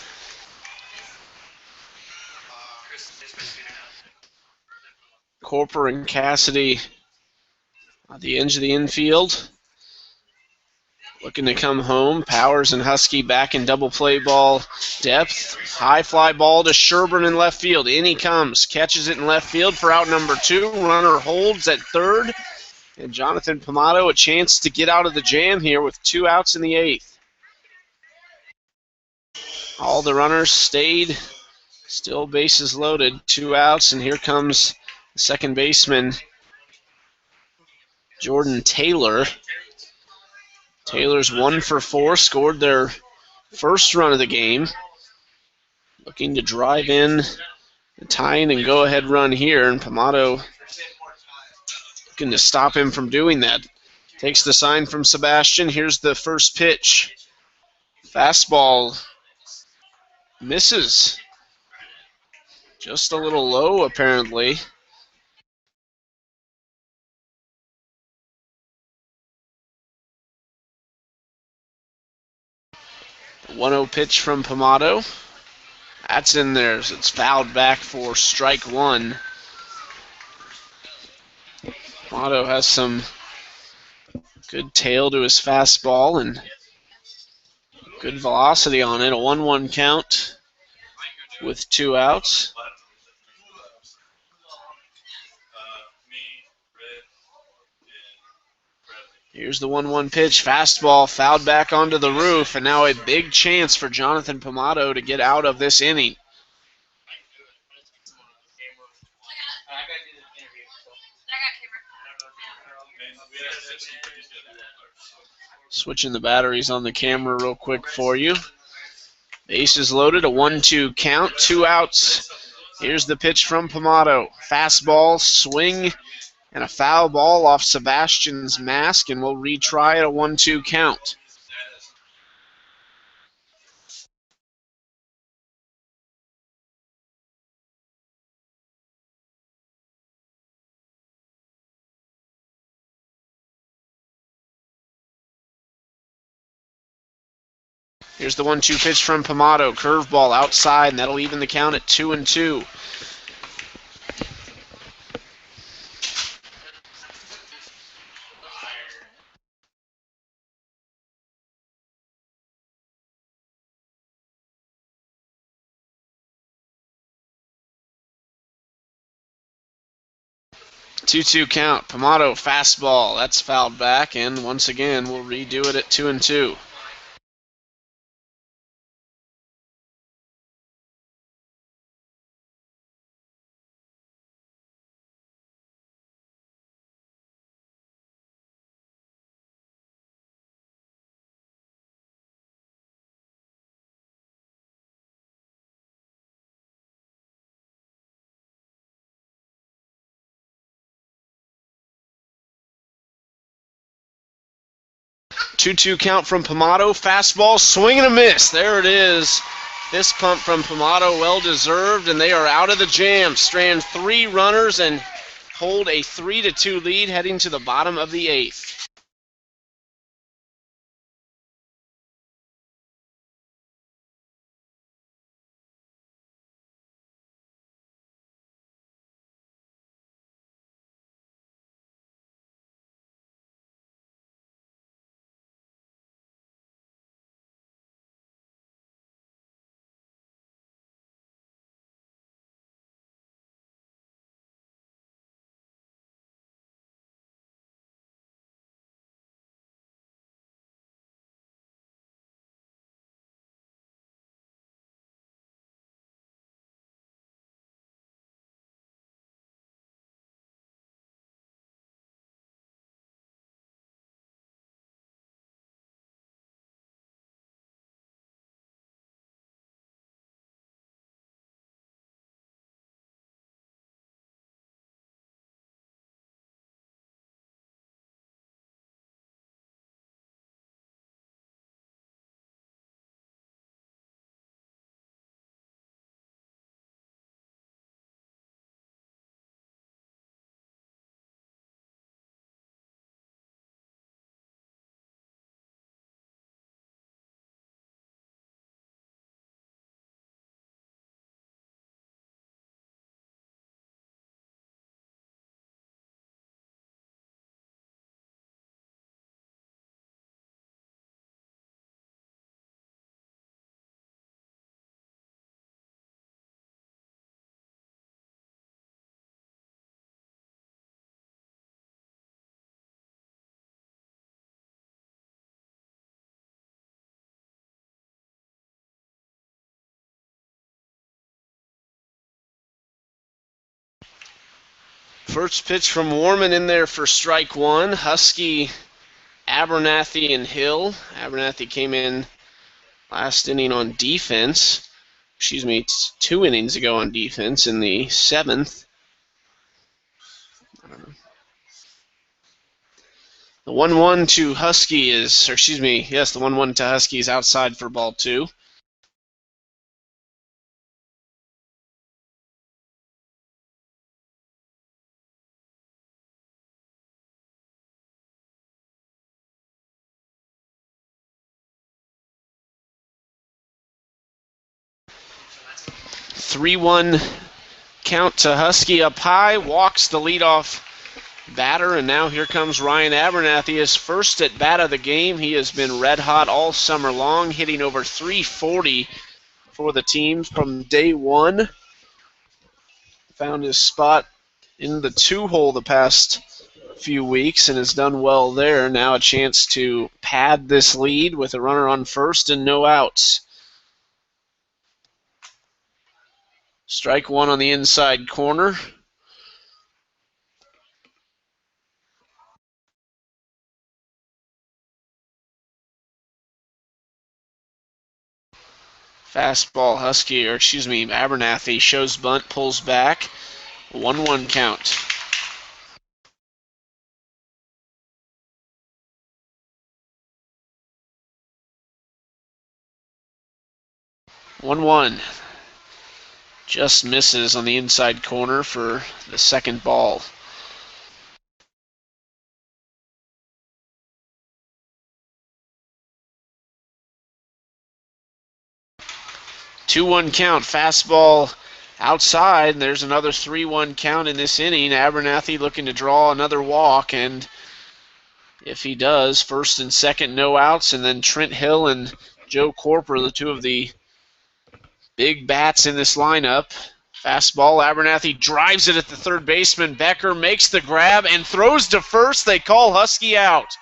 Speaker 1: Corper and Cassidy at the edge of the infield looking to come home. Powers and Husky back in double play ball depth. High fly ball to Sherburne in left field. In he comes, catches it in left field for out number two. Runner holds at third. And Jonathan Pamato a chance to get out of the jam here with 2 outs in the eighth. All the runners stayed. Still bases loaded. 2 outs, and here comes the second baseman, Jordan Taylor. Taylor's 1 for 4, scored their first run of the game. Looking to drive in the tying and go-ahead run here, and Pamato looking to stop him from doing that. Takes the sign from Sebastian. Here's the first pitch. Fastball misses. Just a little low, apparently. The 1-0 pitch from Pamato. That's in there, so it's fouled back for strike one. Pamato has some good tail to his fastball and good velocity on it. A 1-1 count with 2 outs. Here's the 1-1 pitch. Fastball fouled back onto the roof, and now a big chance for Jonathan Pamato to get out of this inning. Switching the batteries on the camera real quick for you. Bases loaded, a 1-2 count, 2 outs. Here's the pitch from Pamato. Fastball, swing, and a foul ball off Sebastian's mask, and we'll retry at a 1-2 count. Here's the 1-2 pitch from Pamato. Curveball outside, and that'll even the count at 2-2. Two-two count. Pamato fastball. That's fouled back, and once again we'll redo it at 2-2. Two-two count from Pamato. Fastball, swing and a miss. There it is. Fist pump from Pamato, well deserved, and they are out of the jam. Strand 3 runners and hold a 3-2 lead heading to the bottom of the eighth. First pitch from Warman in there for strike one. Husky, Abernathy, and Hill. Abernathy came in last inning on defense. 2 innings ago on defense in the 7th. The 1-1 to Husky is, the 1-1 to Husky is outside for ball 2.
Speaker 2: So
Speaker 1: 3-1 count to Husky up high, walks the leadoff batter, and now here comes Ryan Abernathy, his first at bat of the game. He has been red hot all summer long, hitting over 340 for the team from day one. Found his spot in the 2-hole the past few weeks and has done well there. Now a chance to pad this lead with a runner on first and no outs. Strike one on the inside corner. Fastball, Abernathy shows bunt, pulls back. 1-1 count. One. Just misses on the inside corner for the second ball. Two-one count. Fastball outside. There's another 3-1 count in this inning. Abernathy looking to draw another walk, and if he does, first and second no outs, and then Trent Hill and Joe Corper, the two of the big bats in this lineup. Fastball, Abernathy drives it at the third baseman. Becker makes the grab and throws to first. They call Husky out.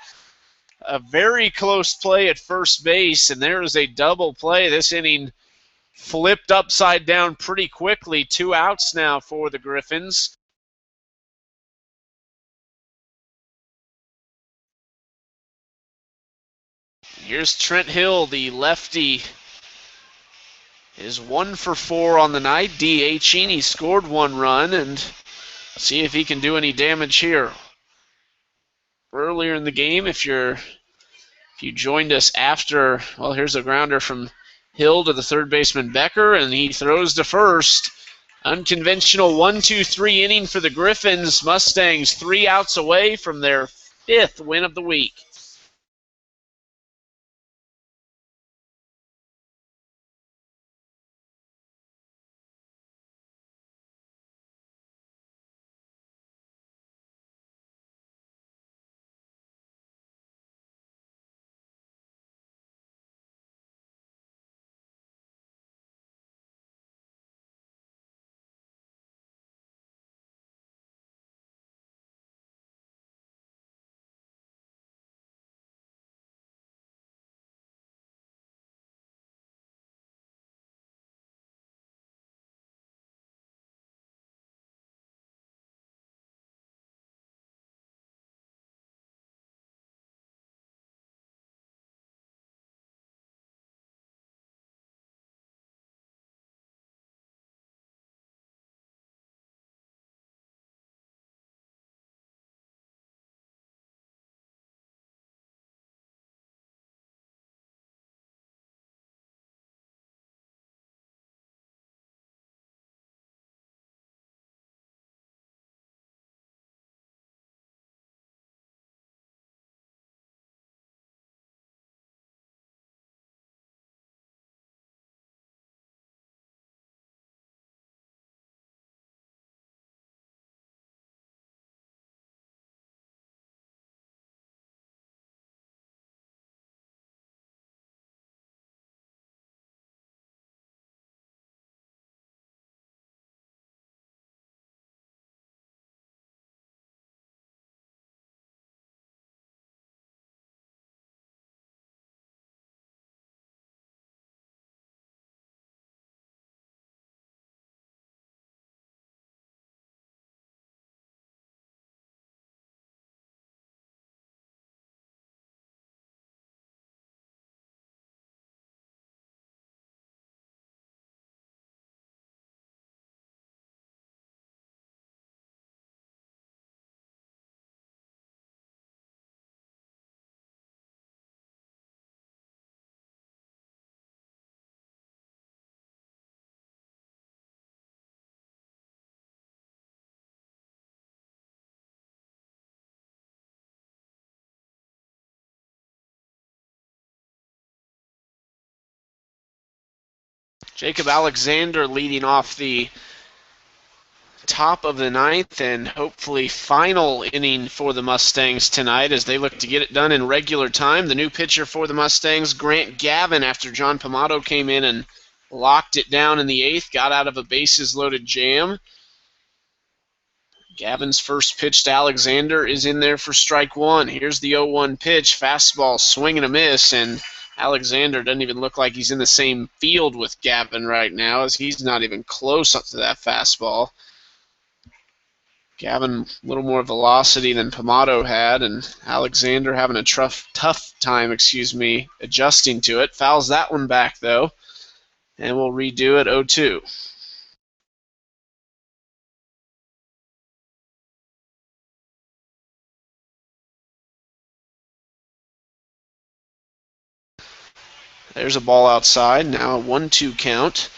Speaker 1: A very close play at first base, and there is a double play. This inning flipped upside down pretty quickly. 2 outs now for the Griffons. Here's Trent Hill, the lefty, is 1 for 4 on the night, DHing. He scored 1 run, and see if he can do any damage here. Earlier in the game, if you joined us after, well, here's a grounder from Hill to the third baseman Becker, and he throws to first. Unconventional 1-2-3 inning for the Griffons. Mustangs 3 outs away from their 5th win of the week. Jacob Alexander leading off the top of the ninth and hopefully final inning for the Mustangs tonight as they look to get it done in regular time. The new pitcher for the Mustangs, Grant Gavin, after John Pomato came in and locked it down in the eighth, got out of a bases-loaded jam. Gavin's first pitch to Alexander is in there for strike one. Here's the 0-1 pitch, fastball, swing and a miss, and Alexander doesn't even look like he's in the same field with Gavin right now, as he's not even close up to that fastball. Gavin a little more velocity than Pomato had, and Alexander having a tough time, adjusting to it. Fouls that one back, though, and we'll redo it 0-2. There's a ball outside. Now a 1-2 count.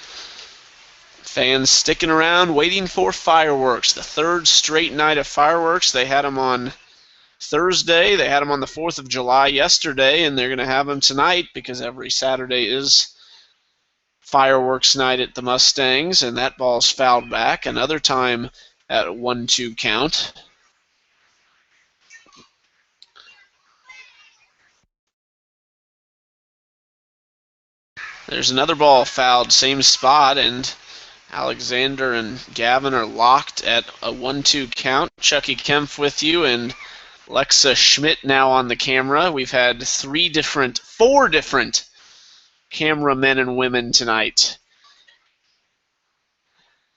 Speaker 1: Fans sticking around, waiting for fireworks. The third straight night of fireworks. They had them on Thursday. They had them on the 4th of July yesterday, and they're going to have them tonight because every Saturday is fireworks night at the Mustangs, and that ball's fouled back. Another time at a 1-2 count. There's another ball fouled, same spot, and Alexander and Gavin are locked at a 1-2 count. Chucky Kempf with you, and Lexa Schmidt now on the camera. We've had four different cameramen and women tonight.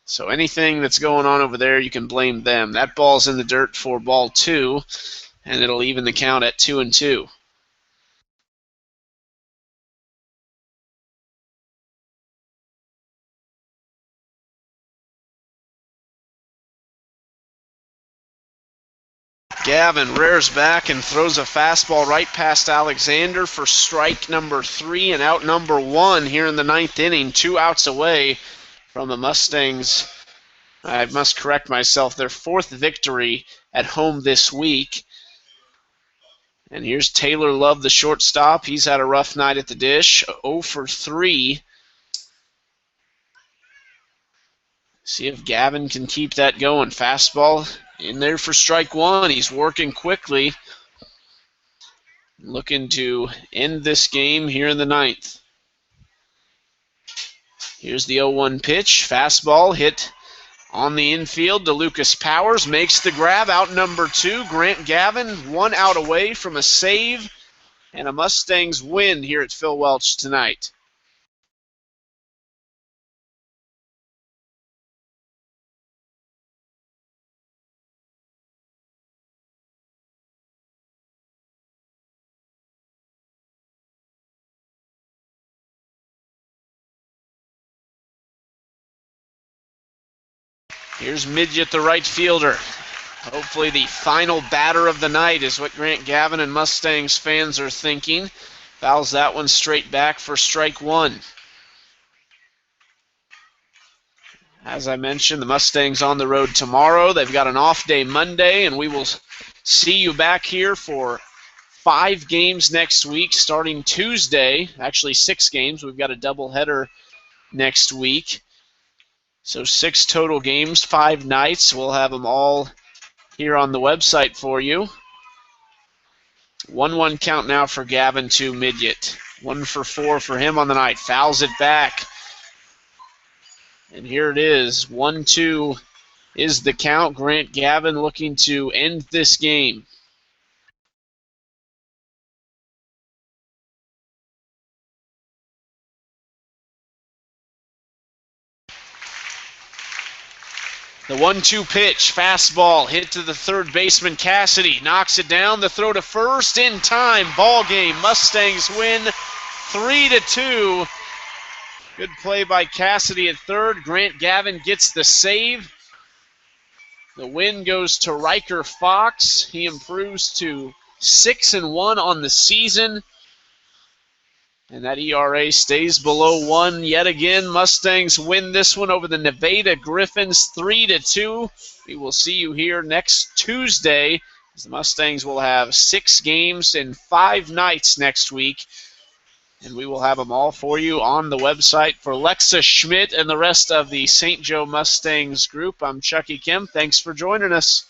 Speaker 1: So anything that's going on over there, you can blame them. That ball's in the dirt for ball 2, and it'll even the count at 2-2. Gavin rears back and throws a fastball right past Alexander for strike number 3 and out number 1 here in the ninth inning. 2 outs away from the Mustangs. I must correct myself. Their 4th victory at home this week. And here's Taylor Love, the shortstop. He's had a rough night at the dish. 0 for 3. See if Gavin can keep that going. Fastball in there for strike 1. He's working quickly. Looking to end this game here in the ninth. Here's the 0-1 pitch. Fastball hit on the infield to Lucas Powers. Makes the grab. Out number 2. Grant Gavin 1 out away from a save and a Mustangs win here at Phil Welch tonight. Here's Midget, the right fielder. Hopefully the final batter of the night is what Grant Gavin and Mustangs fans are thinking. Fouls that one straight back for strike 1. As I mentioned, the Mustangs on the road tomorrow. They've got an off day Monday, and we will see you back here for 5 games next week starting Tuesday. Actually, 6 games. We've got a doubleheader next week. So 6 total games, 5 nights. We'll have them all here on the website for you. 1-1 count now for Gavin to Midget. 1 for 4 for him on the night. Fouls it back. And here it is. 1-2 is the count. Grant Gavin looking to end this game. The 1-2 pitch, fastball, hit to the third baseman, Cassidy. Knocks it down, the throw to first, in time, ball game. Mustangs win 3-2. Good play by Cassidy at third. Grant Gavin gets the save. The win goes to Riker Fox. He improves to 6-1 on the season. And that ERA stays below 1 yet again. Mustangs win this one over the Nevada Griffons 3-2. We will see you here next Tuesday, as the Mustangs will have 6 games and 5 nights next week. And we will have them all for you on the website. For Lexa Schmidt and the rest of the St. Joe Mustangs group, I'm Chucky Kim. Thanks for joining us.